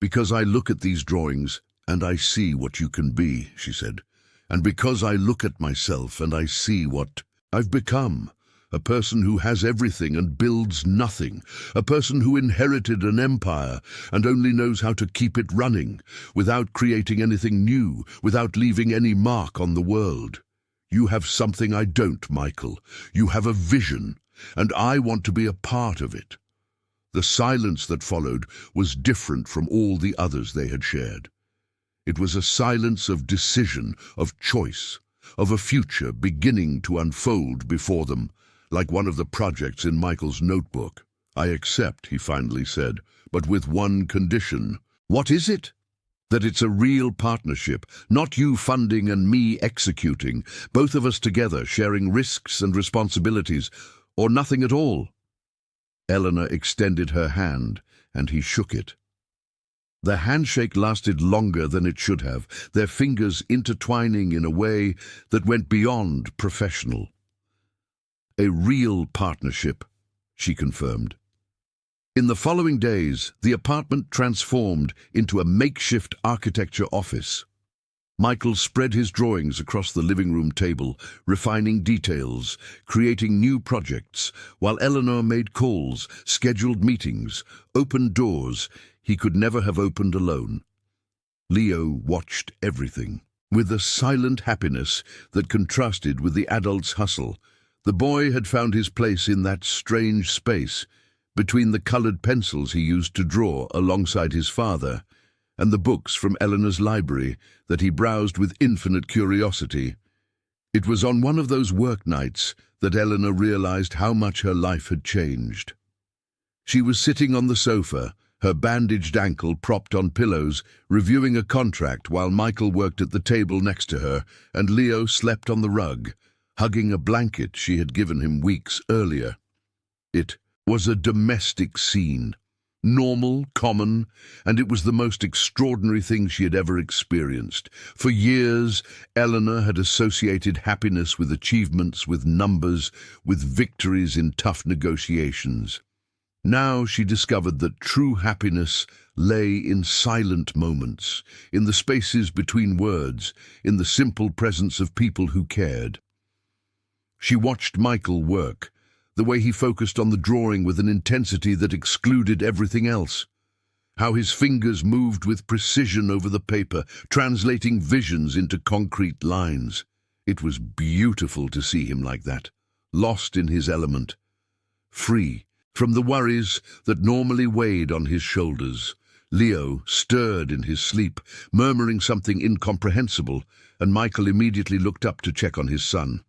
"Because I look at these drawings and I see what you can be," she said. "And because I look at myself and I see what I've become. A person who has everything and builds nothing. A person who inherited an empire and only knows how to keep it running, without creating anything new, without leaving any mark on the world. You have something I don't, Michael. You have a vision, and I want to be a part of it." The silence that followed was different from all the others they had shared. It was a silence of decision, of choice, of a future beginning to unfold before them, like one of the projects in Michael's notebook. "I accept," he finally said, "but with one condition." "What is it?" "That it's a real partnership, not you funding and me executing, both of us together sharing risks and responsibilities, or nothing at all." Eleanor extended her hand, and he shook it. The handshake lasted longer than it should have, their fingers intertwining in a way that went beyond professional. "A real partnership," she confirmed. In the following days, the apartment transformed into a makeshift architecture office. Michael spread his drawings across the living room table, refining details, creating new projects, while Eleanor made calls, scheduled meetings, opened doors he could never have opened alone. Leo watched everything, with a silent happiness that contrasted with the adult's hustle. The boy had found his place in that strange space, between the colored pencils he used to draw alongside his father, and the books from Eleanor's library that he browsed with infinite curiosity. It was on one of those work nights that Eleanor realized how much her life had changed. She was sitting on the sofa, her bandaged ankle propped on pillows, reviewing a contract while Michael worked at the table next to her, and Leo slept on the rug, hugging a blanket she had given him weeks earlier. It was a domestic scene, normal, common, and it was the most extraordinary thing she had ever experienced. For years, Eleanor had associated happiness with achievements, with numbers, with victories in tough negotiations. Now she discovered that true happiness lay in silent moments, in the spaces between words, in the simple presence of people who cared. She watched Michael work, the way he focused on the drawing with an intensity that excluded everything else. How his fingers moved with precision over the paper, translating visions into concrete lines. It was beautiful to see him like that, lost in his element, free from the worries that normally weighed on his shoulders. Leo stirred in his sleep, murmuring something incomprehensible, and Michael immediately looked up to check on his son.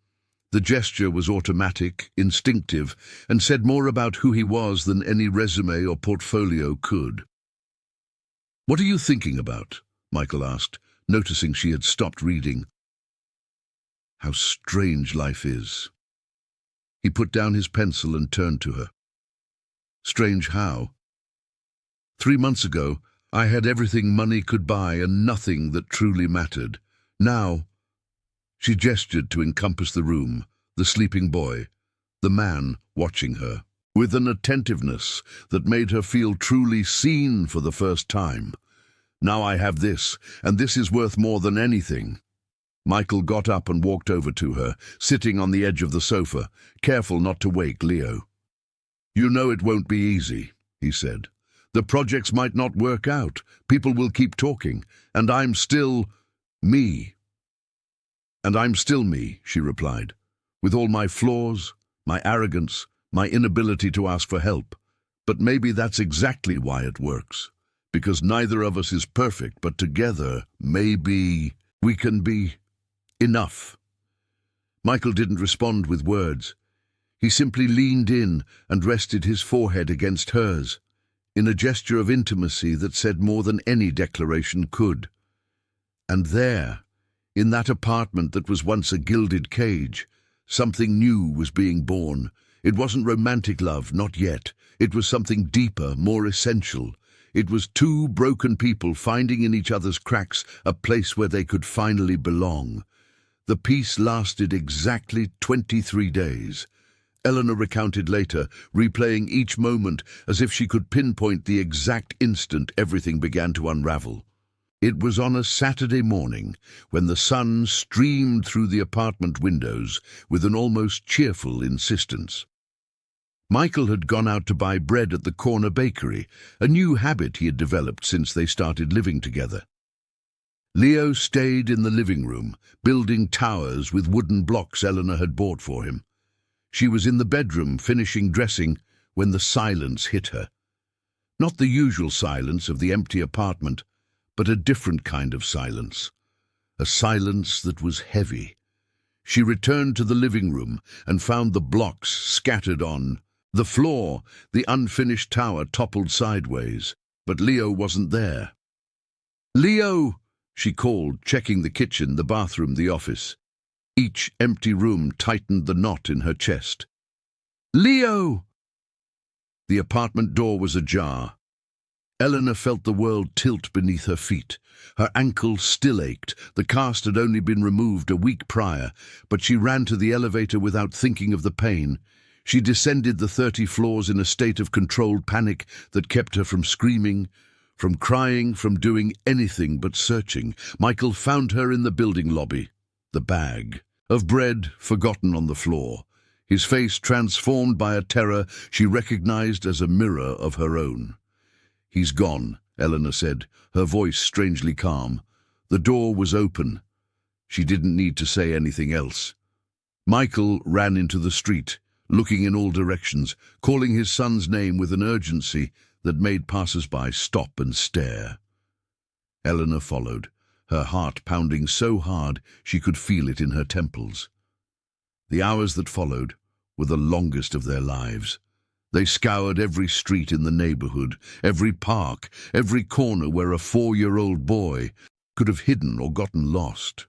The gesture was automatic, instinctive, and said more about who he was than any resume or portfolio could. "What are you thinking about?" Michael asked, noticing she had stopped reading. "How strange life is." He put down his pencil and turned to her. "Strange how?" 3 months ago, I had everything money could buy and nothing that truly mattered. Now, She gestured to encompass the room, the sleeping boy, the man watching her, with an attentiveness that made her feel truly seen for the first time. "Now I have this, and this is worth more than anything." Michael got up and walked over to her, sitting on the edge of the sofa, careful not to wake Leo. "You know it won't be easy," he said. "The projects might not work out, people will keep talking, and I'm still me." "And I'm still me," she replied, "with all my flaws, my arrogance, my inability to ask for help. But maybe that's exactly why it works, because neither of us is perfect, but together, maybe we can be enough." Michael didn't respond with words. He simply leaned in and rested his forehead against hers, in a gesture of intimacy that said more than any declaration could. And there, in that apartment that was once a gilded cage, something new was being born. It wasn't romantic love, not yet. It was something deeper, more essential. It was two broken people finding in each other's cracks a place where they could finally belong. The peace lasted exactly 23 days. Eleanor recounted later, replaying each moment as if she could pinpoint the exact instant everything began to unravel. It was on a Saturday morning when the sun streamed through the apartment windows with an almost cheerful insistence. Michael had gone out to buy bread at the corner bakery, a new habit he had developed since they started living together. Leo stayed in the living room, building towers with wooden blocks Eleanor had bought for him. She was in the bedroom finishing dressing when the silence hit her. Not the usual silence of the empty apartment, but a different kind of silence. A silence that was heavy. She returned to the living room and found the blocks scattered on the floor. The unfinished tower toppled sideways, but Leo wasn't there. "Leo!" she called, checking the kitchen, the bathroom, the office. Each empty room tightened the knot in her chest. "Leo!" The apartment door was ajar. Eleanor felt the world tilt beneath her feet. Her ankle still ached. The cast had only been removed a week prior, but she ran to the elevator without thinking of the pain. She descended the 30 floors in a state of controlled panic that kept her from screaming, from crying, from doing anything but searching. Michael found her in the building lobby. The bag of bread forgotten on the floor, his face transformed by a terror she recognized as a mirror of her own. "He's gone," Eleanor said, her voice strangely calm. The door was open. She didn't need to say anything else. Michael ran into the street, looking in all directions, calling his son's name with an urgency that made passers-by stop and stare. Eleanor followed, her heart pounding so hard she could feel it in her temples. The hours that followed were the longest of their lives. They scoured every street in the neighborhood, every park, every corner where a 4-year-old boy could have hidden or gotten lost.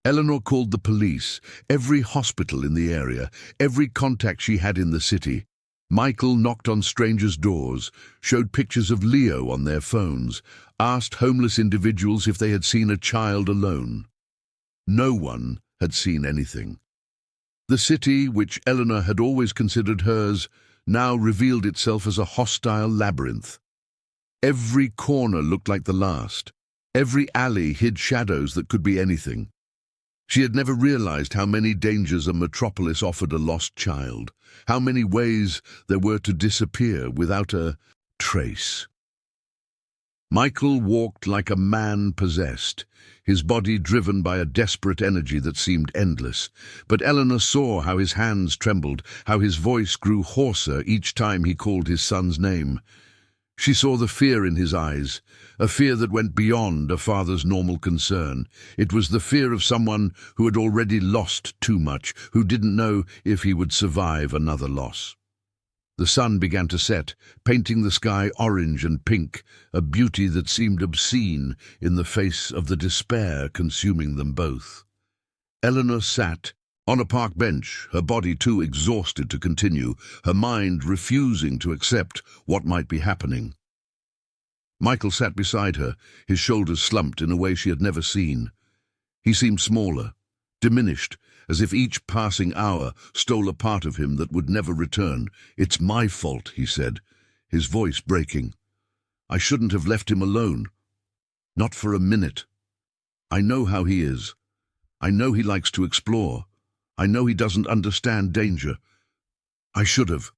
Eleanor called the police, every hospital in the area, every contact she had in the city. Michael knocked on strangers' doors, showed pictures of Leo on their phones, asked homeless individuals if they had seen a child alone. No one had seen anything. The city, which Eleanor had always considered hers, now revealed itself as a hostile labyrinth. Every corner looked like the last. Every alley hid shadows that could be anything. She had never realized how many dangers a metropolis offered a lost child, how many ways there were to disappear without a trace. Michael walked like a man possessed, his body driven by a desperate energy that seemed endless. But Eleanor saw how his hands trembled, how his voice grew hoarser each time he called his son's name. She saw the fear in his eyes, a fear that went beyond a father's normal concern. It was the fear of someone who had already lost too much, who didn't know if he would survive another loss. The sun began to set, painting the sky orange and pink, a beauty that seemed obscene in the face of the despair consuming them both. Eleanor sat on a park bench, her body too exhausted to continue, her mind refusing to accept what might be happening. Michael sat beside her, his shoulders slumped in a way she had never seen. He seemed smaller, diminished, as if each passing hour stole a part of him that would never return. "It's my fault," he said, his voice breaking. "I shouldn't have left him alone. Not for a minute. I know how he is. I know he likes to explore. I know he doesn't understand danger. I should have."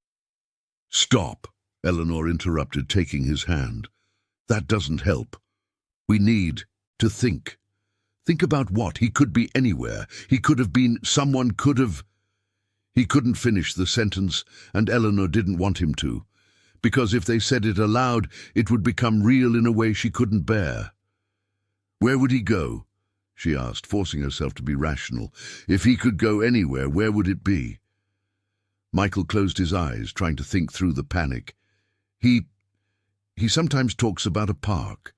"Stop," Eleanor interrupted, taking his hand. "That doesn't help. We need to think. Think about what? He could be anywhere. He could have been, someone could have—" He couldn't finish the sentence, and Eleanor didn't want him to, because if they said it aloud, it would become real in a way she couldn't bear. "Where would he go?" she asked, forcing herself to be rational. "If he could go anywhere, where would it be?" Michael closed his eyes, trying to think through the panic. He sometimes talks about a park,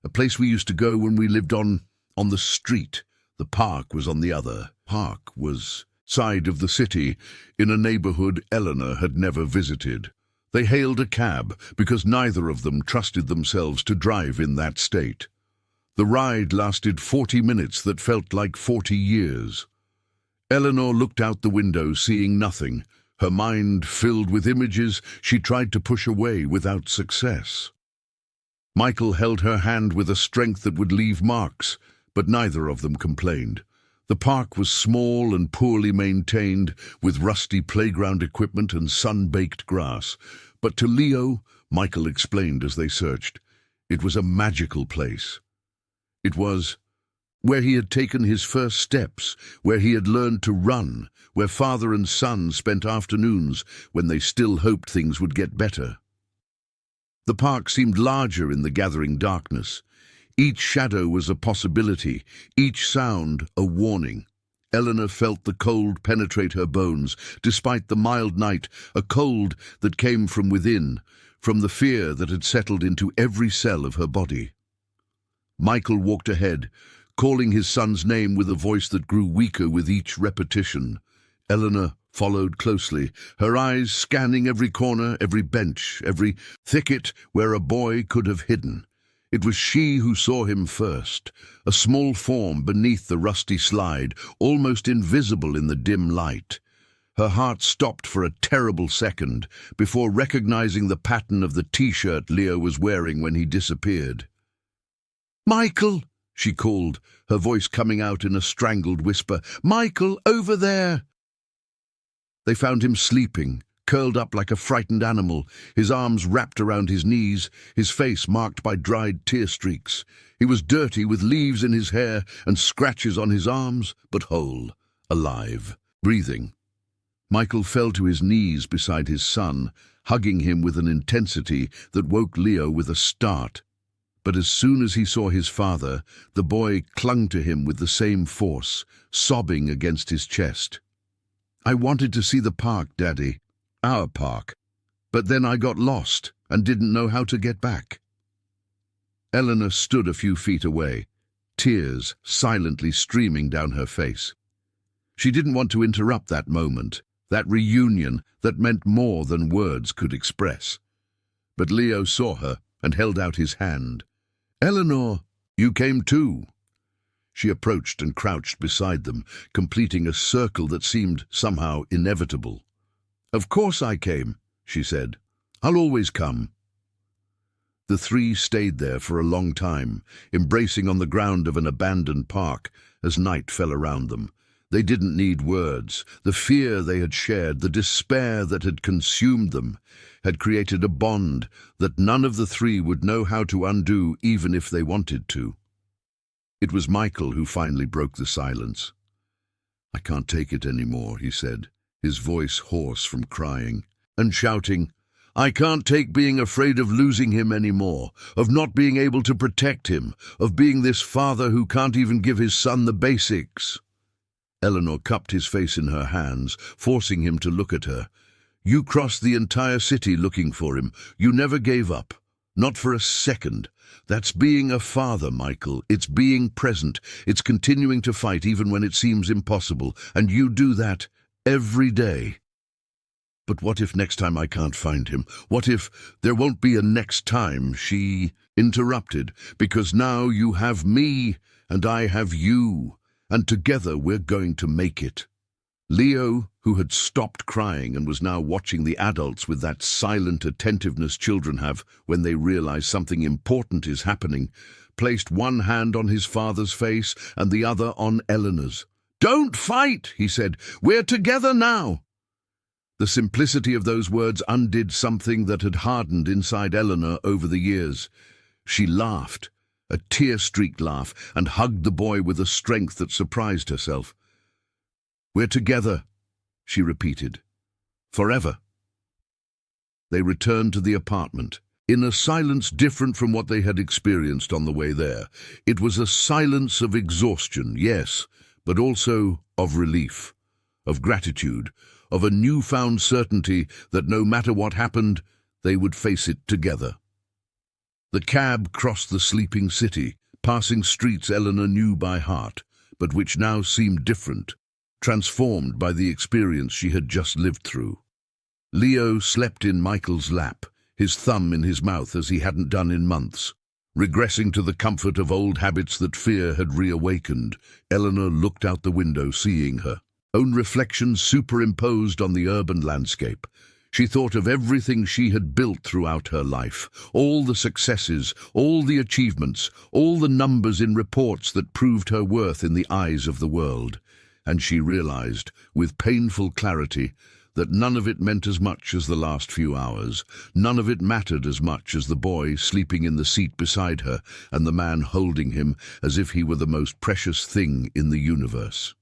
a place we used to go when we lived on the street. The park was on the other. Park was side of the city, in a neighborhood Eleanor had never visited. They hailed a cab because neither of them trusted themselves to drive in that state. The ride lasted 40 minutes that felt like 40 years. Eleanor looked out the window, seeing nothing, her mind filled with images she tried to push away without success. Michael held her hand with a strength that would leave marks, but neither of them complained. The park was small and poorly maintained, with rusty playground equipment and sun-baked grass. But to Leo, Michael explained as they searched, it was a magical place. It was where he had taken his first steps, where he had learned to run, where father and son spent afternoons when they still hoped things would get better. The park seemed larger in the gathering darkness. Each shadow was a possibility, each sound a warning. Eleanor felt the cold penetrate her bones, despite the mild night, a cold that came from within, from the fear that had settled into every cell of her body. Michael walked ahead, calling his son's name with a voice that grew weaker with each repetition. Eleanor followed closely, her eyes scanning every corner, every bench, every thicket where a boy could have hidden. It was she who saw him first, a small form beneath the rusty slide, almost invisible in the dim light. Her heart stopped for a terrible second before recognizing the pattern of the T-shirt Leo was wearing when he disappeared. "Michael!" she called, her voice coming out in a strangled whisper. "Michael, over there!" They found him sleeping, curled up like a frightened animal, his arms wrapped around his knees, his face marked by dried tear streaks. He was dirty, with leaves in his hair and scratches on his arms, but whole, alive, breathing. Michael fell to his knees beside his son, hugging him with an intensity that woke Leo with a start. But as soon as he saw his father, the boy clung to him with the same force, sobbing against his chest. "I wanted to see the park, Daddy. Our park. But then I got lost and didn't know how to get back." Eleanor stood a few feet away, tears silently streaming down her face. She didn't want to interrupt that moment, that reunion that meant more than words could express. But Leo saw her and held out his hand. "Eleanor, you came too." She approached and crouched beside them, completing a circle that seemed somehow inevitable. "Of course I came," she said. "I'll always come." The three stayed there for a long time, embracing on the ground of an abandoned park as night fell around them. They didn't need words. The fear they had shared, the despair that had consumed them, had created a bond that none of the three would know how to undo even if they wanted to. It was Michael who finally broke the silence. "I can't take it anymore," he said, his voice hoarse from crying and shouting. "I can't take being afraid of losing him anymore, of not being able to protect him, of being this father who can't even give his son the basics." Eleanor cupped his face in her hands, forcing him to look at her. "You crossed the entire city looking for him. You never gave up. Not for a second. That's being a father, Michael. It's being present. It's continuing to fight even when it seems impossible. And you do that every day." "But what if next time I can't find him? What if there won't be a next time?" she interrupted. "Because now you have me, and I have you. and together we're going to make it." Leo, who had stopped crying and was now watching the adults with that silent attentiveness children have when they realize something important is happening, placed one hand on his father's face and the other on Eleanor's. "Don't fight," he said. "We're together now." The simplicity of those words undid something that had hardened inside Eleanor over the years. She laughed, a tear-streaked laugh, and hugged the boy with a strength that surprised herself. "We're together," she repeated. "Forever." They returned to the apartment, in a silence different from what they had experienced on the way there. It was a silence of exhaustion, yes, but also of relief, of gratitude, of a newfound certainty that no matter what happened, they would face it together. The cab crossed the sleeping city, passing streets Eleanor knew by heart, but which now seemed different, transformed by the experience she had just lived through. Leo slept in Michael's lap, his thumb in his mouth as he hadn't done in months. Regressing to the comfort of old habits that fear had reawakened, Eleanor looked out the window, seeing her own reflection superimposed on the urban landscape. She thought of everything she had built throughout her life, all the successes, all the achievements, all the numbers in reports that proved her worth in the eyes of the world. And she realized, with painful clarity, that none of it meant as much as the last few hours. None of it mattered as much as the boy sleeping in the seat beside her and the man holding him as if he were the most precious thing in the universe.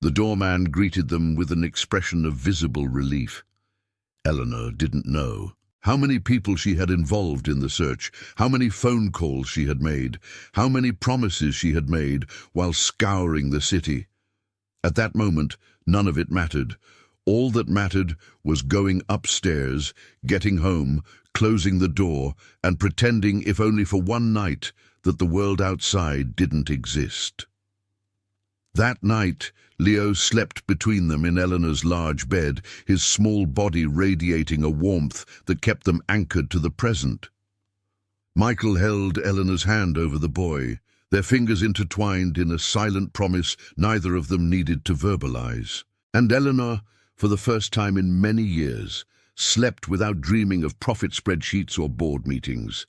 The doorman greeted them with an expression of visible relief. Eleanor didn't know how many people she had involved in the search, how many phone calls she had made, how many promises she had made while scouring the city. At that moment, none of it mattered. All that mattered was going upstairs, getting home, closing the door, and pretending, if only for one night, that the world outside didn't exist. That night, Leo slept between them in Eleanor's large bed, his small body radiating a warmth that kept them anchored to the present. Michael held Eleanor's hand over the boy, their fingers intertwined in a silent promise neither of them needed to verbalize. And Eleanor, for the first time in many years, slept without dreaming of profit spreadsheets or board meetings.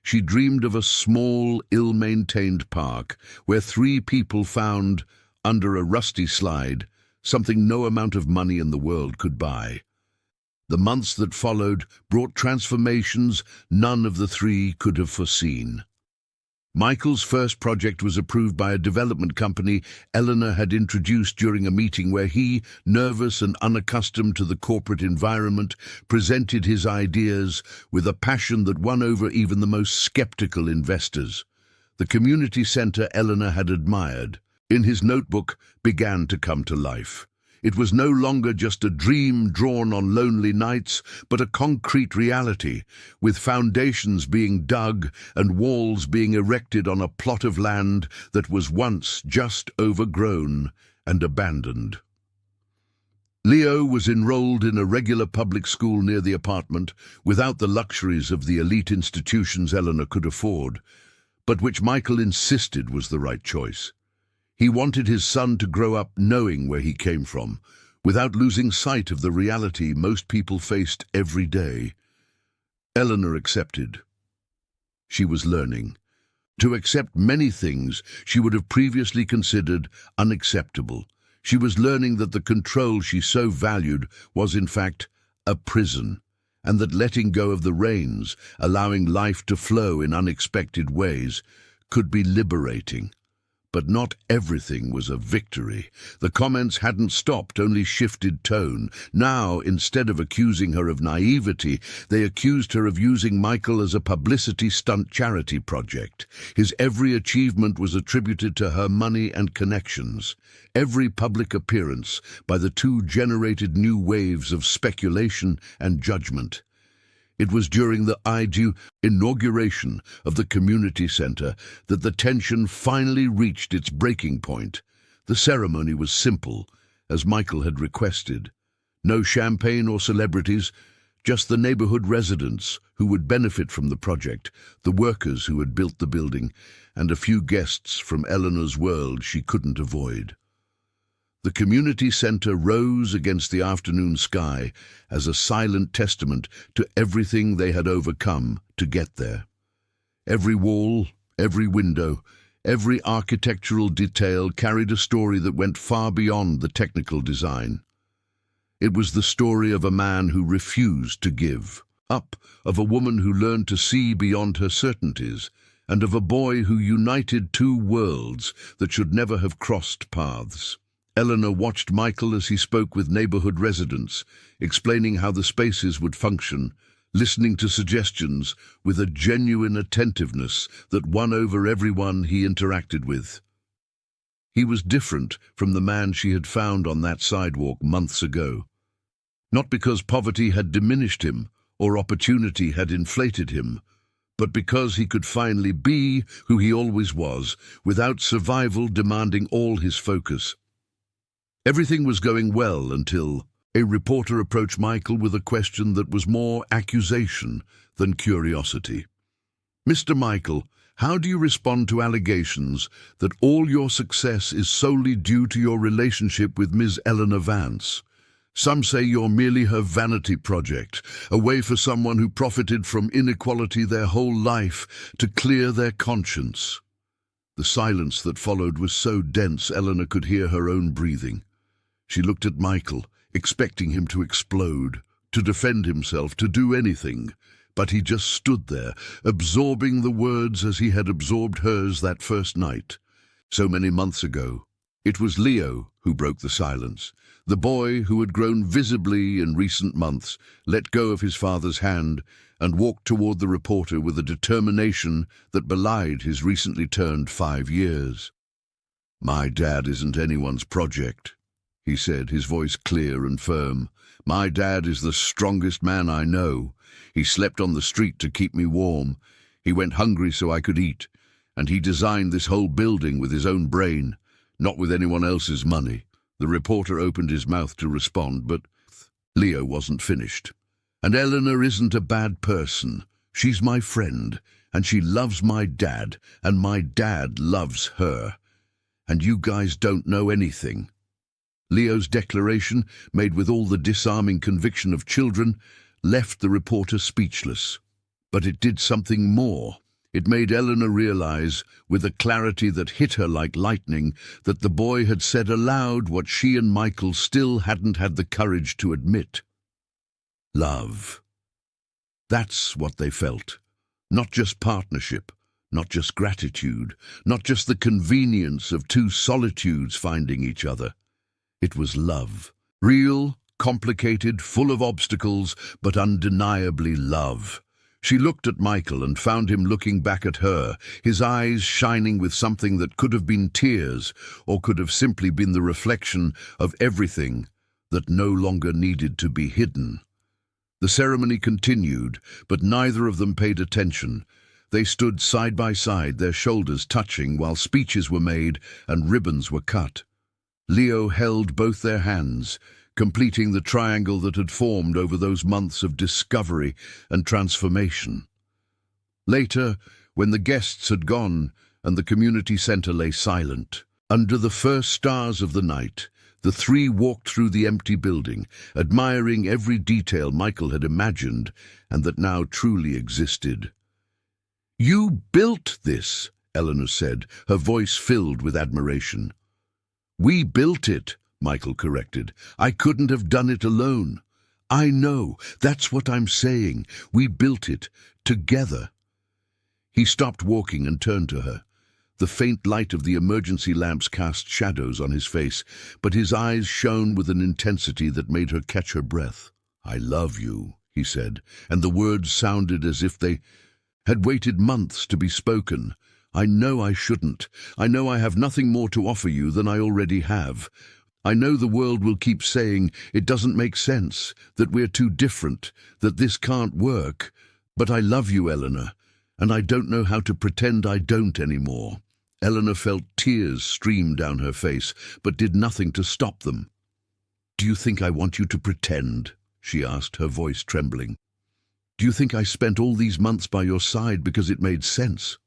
She dreamed of a small, ill-maintained park where 3 people found, under a rusty slide, something no amount of money in the world could buy. The months that followed brought transformations none of the 3 could have foreseen. Michael's first project was approved by a development company Eleanor had introduced during a meeting where he, nervous and unaccustomed to the corporate environment, presented his ideas with a passion that won over even the most skeptical investors. The community center Eleanor had admired, in his notebook, began to come to life. It was no longer just a dream drawn on lonely nights, but a concrete reality, with foundations being dug and walls being erected on a plot of land that was once just overgrown and abandoned. Leo was enrolled in a regular public school near the apartment, without the luxuries of the elite institutions Eleanor could afford, but which Michael insisted was the right choice. He wanted his son to grow up knowing where he came from, without losing sight of the reality most people faced every day. Eleanor accepted. She was learning to accept many things she would have previously considered unacceptable. She was learning that the control she so valued was, in fact, a prison, and that letting go of the reins, allowing life to flow in unexpected ways, could be liberating. But not everything was a victory. The comments hadn't stopped, only shifted tone. Now, instead of accusing her of naivety, they accused her of using Michael as a publicity stunt charity project. His every achievement was attributed to her money and connections. Every public appearance by the 2 generated new waves of speculation and judgment. It was during the inauguration of the community center that the tension finally reached its breaking point. The ceremony was simple, as Michael had requested. No champagne or celebrities, just the neighborhood residents who would benefit from the project, the workers who had built the building, and a few guests from Eleanor's world she couldn't avoid. The community center rose against the afternoon sky as a silent testament to everything they had overcome to get there. Every wall, every window, every architectural detail carried a story that went far beyond the technical design. It was the story of a man who refused to give up, of a woman who learned to see beyond her certainties, and of a boy who united two worlds that should never have crossed paths. Eleanor watched Michael as he spoke with neighborhood residents, explaining how the spaces would function, listening to suggestions with a genuine attentiveness that won over everyone he interacted with. He was different from the man she had found on that sidewalk months ago. Not because poverty had diminished him or opportunity had inflated him, but because he could finally be who he always was, without survival demanding all his focus. Everything was going well until a reporter approached Michael with a question that was more accusation than curiosity. "Mr. Michael, how do you respond to allegations that all your success is solely due to your relationship with Ms. Eleanor Vance? Some say you're merely her vanity project, a way for someone who profited from inequality their whole life to clear their conscience." The silence that followed was so dense Eleanor could hear her own breathing. She looked at Michael, expecting him to explode, to defend himself, to do anything. But he just stood there, absorbing the words as he had absorbed hers that first night. So many months ago, it was Leo who broke the silence. The boy who had grown visibly in recent months let go of his father's hand and walked toward the reporter with a determination that belied his recently turned 5 years. "My dad isn't anyone's project," he said, his voice clear and firm. "My dad is the strongest man I know. He slept on the street to keep me warm. He went hungry so I could eat. And he designed this whole building with his own brain, not with anyone else's money." The reporter opened his mouth to respond, but Leo wasn't finished. "And Eleanor isn't a bad person. She's my friend, and she loves my dad, and my dad loves her. And you guys don't know anything." Leo's declaration, made with all the disarming conviction of children, left the reporter speechless. But it did something more. It made Eleanor realize, with a clarity that hit her like lightning, that the boy had said aloud what she and Michael still hadn't had the courage to admit. Love. That's what they felt. Not just partnership, not just gratitude, not just the convenience of two solitudes finding each other. It was love. Real, complicated, full of obstacles, but undeniably love. She looked at Michael and found him looking back at her, his eyes shining with something that could have been tears or could have simply been the reflection of everything that no longer needed to be hidden. The ceremony continued, but neither of them paid attention. They stood side by side, their shoulders touching, while speeches were made and ribbons were cut. Leo held both their hands, completing the triangle that had formed over those months of discovery and transformation. Later, when the guests had gone and the community center lay silent, under the first stars of the night, the three walked through the empty building, admiring every detail Michael had imagined and that now truly existed. "You built this," Eleanor said, her voice filled with admiration. "We built it," Michael corrected. "I couldn't have done it alone." "I know, that's what I'm saying. We built it, together." He stopped walking and turned to her. The faint light of the emergency lamps cast shadows on his face, but his eyes shone with an intensity that made her catch her breath. "I love you," he said, and the words sounded as if they had waited months to be spoken. "I know I shouldn't. I know I have nothing more to offer you than I already have. I know the world will keep saying it doesn't make sense, that we're too different, that this can't work. But I love you, Eleanor, and I don't know how to pretend I don't anymore." Eleanor felt tears stream down her face, but did nothing to stop them. "Do you think I want you to pretend?" she asked, her voice trembling. "Do you think I spent all these months by your side because it made sense?"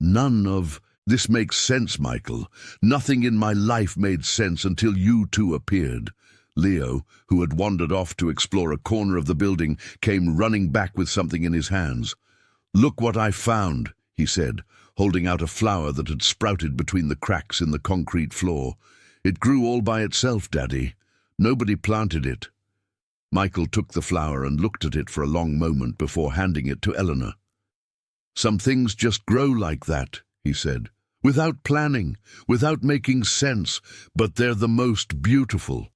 "None of this makes sense, Michael. Nothing in my life made sense until you two appeared." Leo, who had wandered off to explore a corner of the building, came running back with something in his hands. "Look what I found," he said, holding out a flower that had sprouted between the cracks in the concrete floor. "It grew all by itself, Daddy. Nobody planted it." Michael took the flower and looked at it for a long moment before handing it to Eleanor. "Some things just grow like that," he said, "without planning, without making sense, but they're the most beautiful."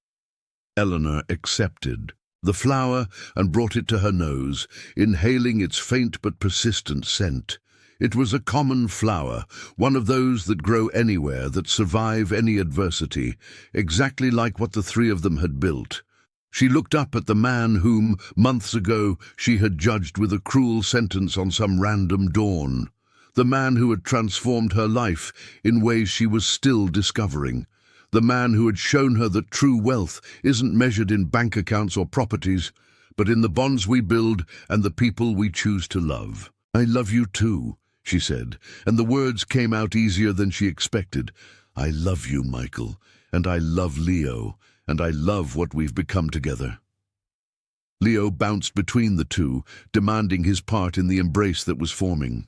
Eleanor accepted the flower and brought it to her nose, inhaling its faint but persistent scent. It was a common flower, one of those that grow anywhere, that survive any adversity, exactly like what the three of them had built. She looked up at the man whom, months ago, she had judged with a cruel sentence on some random dawn. The man who had transformed her life in ways she was still discovering. The man who had shown her that true wealth isn't measured in bank accounts or properties, but in the bonds we build and the people we choose to love. "I love you too," she said, and the words came out easier than she expected. "I love you, Michael, and I love Leo, and I love what we've become together." Leo bounced between the two, demanding his part in the embrace that was forming.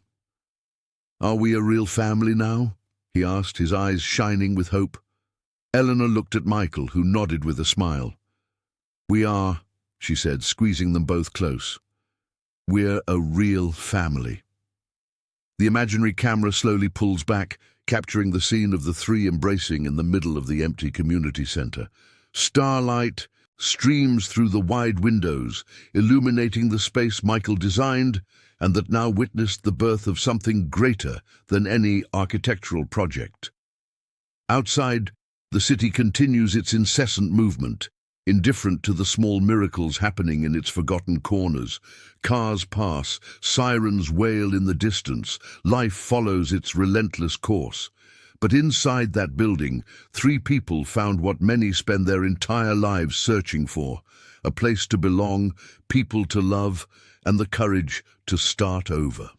"Are we a real family now?" he asked, his eyes shining with hope. Eleanor looked at Michael, who nodded with a smile. "We are," she said, squeezing them both close. "We're a real family." The imaginary camera slowly pulls back, capturing the scene of the three embracing in the middle of the empty community center. Starlight streams through the wide windows, illuminating the space Michael designed and that now witnessed the birth of something greater than any architectural project. Outside, the city continues its incessant movement, indifferent to the small miracles happening in its forgotten corners. Cars pass, sirens wail in the distance, life follows its relentless course. But inside that building, three people found what many spend their entire lives searching for: a place to belong, people to love, and the courage to start over.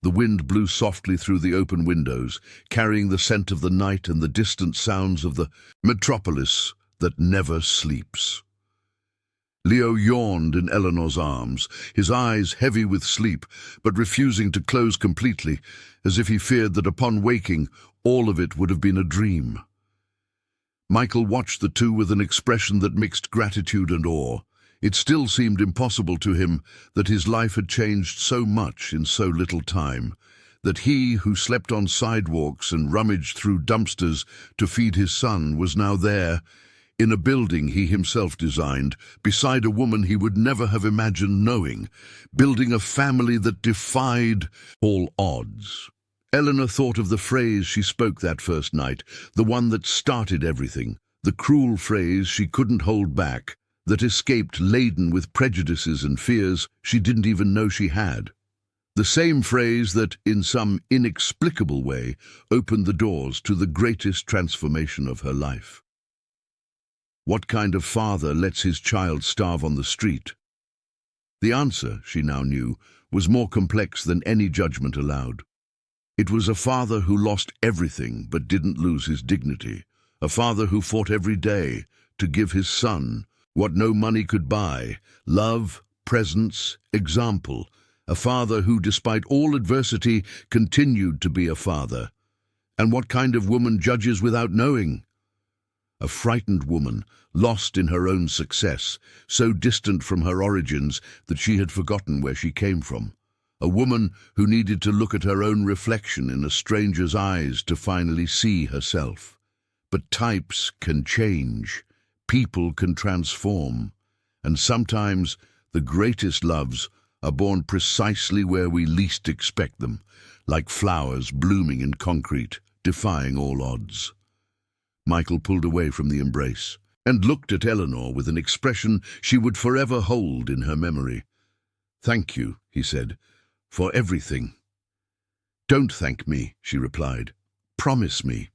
The wind blew softly through the open windows, carrying the scent of the night and the distant sounds of the metropolis that never sleeps. Leo yawned in Eleanor's arms, his eyes heavy with sleep, but refusing to close completely, as if he feared that upon waking, all of it would have been a dream. Michael watched the two with an expression that mixed gratitude and awe. It still seemed impossible to him that his life had changed so much in so little time, that he who slept on sidewalks and rummaged through dumpsters to feed his son was now there, in a building he himself designed, beside a woman he would never have imagined knowing, building a family that defied all odds. Eleanor thought of the phrase she spoke that first night, the one that started everything, the cruel phrase she couldn't hold back, that escaped laden with prejudices and fears she didn't even know she had. The same phrase that, in some inexplicable way, opened the doors to the greatest transformation of her life. What kind of father lets his child starve on the street? The answer, she now knew, was more complex than any judgment allowed. It was a father who lost everything but didn't lose his dignity, a father who fought every day to give his son what no money could buy: love, presence, example. A father who, despite all adversity, continued to be a father. And what kind of woman judges without knowing? A frightened woman, lost in her own success, so distant from her origins that she had forgotten where she came from. A woman who needed to look at her own reflection in a stranger's eyes to finally see herself. But types can change. People can transform, and sometimes the greatest loves are born precisely where we least expect them, like flowers blooming in concrete, defying all odds. Michael pulled away from the embrace and looked at Eleanor with an expression she would forever hold in her memory. "Thank you," he said, "for everything." "Don't thank me," she replied. "Promise me."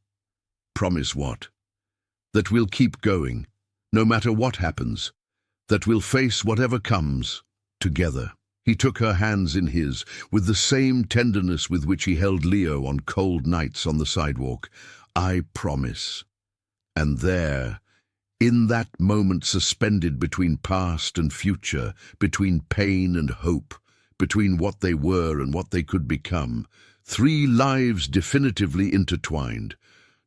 "Promise what?" "That we'll keep going. No matter what happens, that we'll face whatever comes together. He took her hands in his, with the same tenderness with which he held Leo on cold nights on the sidewalk. I promise. And there, in that moment suspended between past and future, between pain and hope, between what they were and what they could become, three lives definitively intertwined,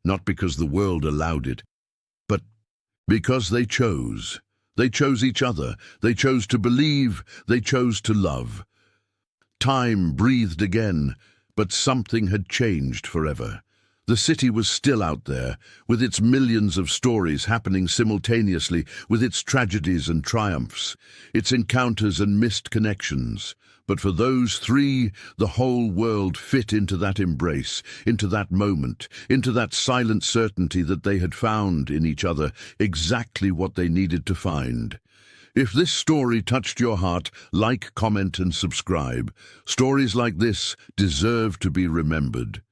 not because the world allowed it, but because they chose. They chose each other, they chose to believe, they chose to love. Time breathed again, but something had changed forever. The city was still out there, with its millions of stories happening simultaneously, with its tragedies and triumphs, its encounters and missed connections. But for those three, the whole world fit into that embrace, into that moment, into that silent certainty that they had found in each other exactly what they needed to find. If this story touched your heart, like, comment, and subscribe. Stories like this deserve to be remembered.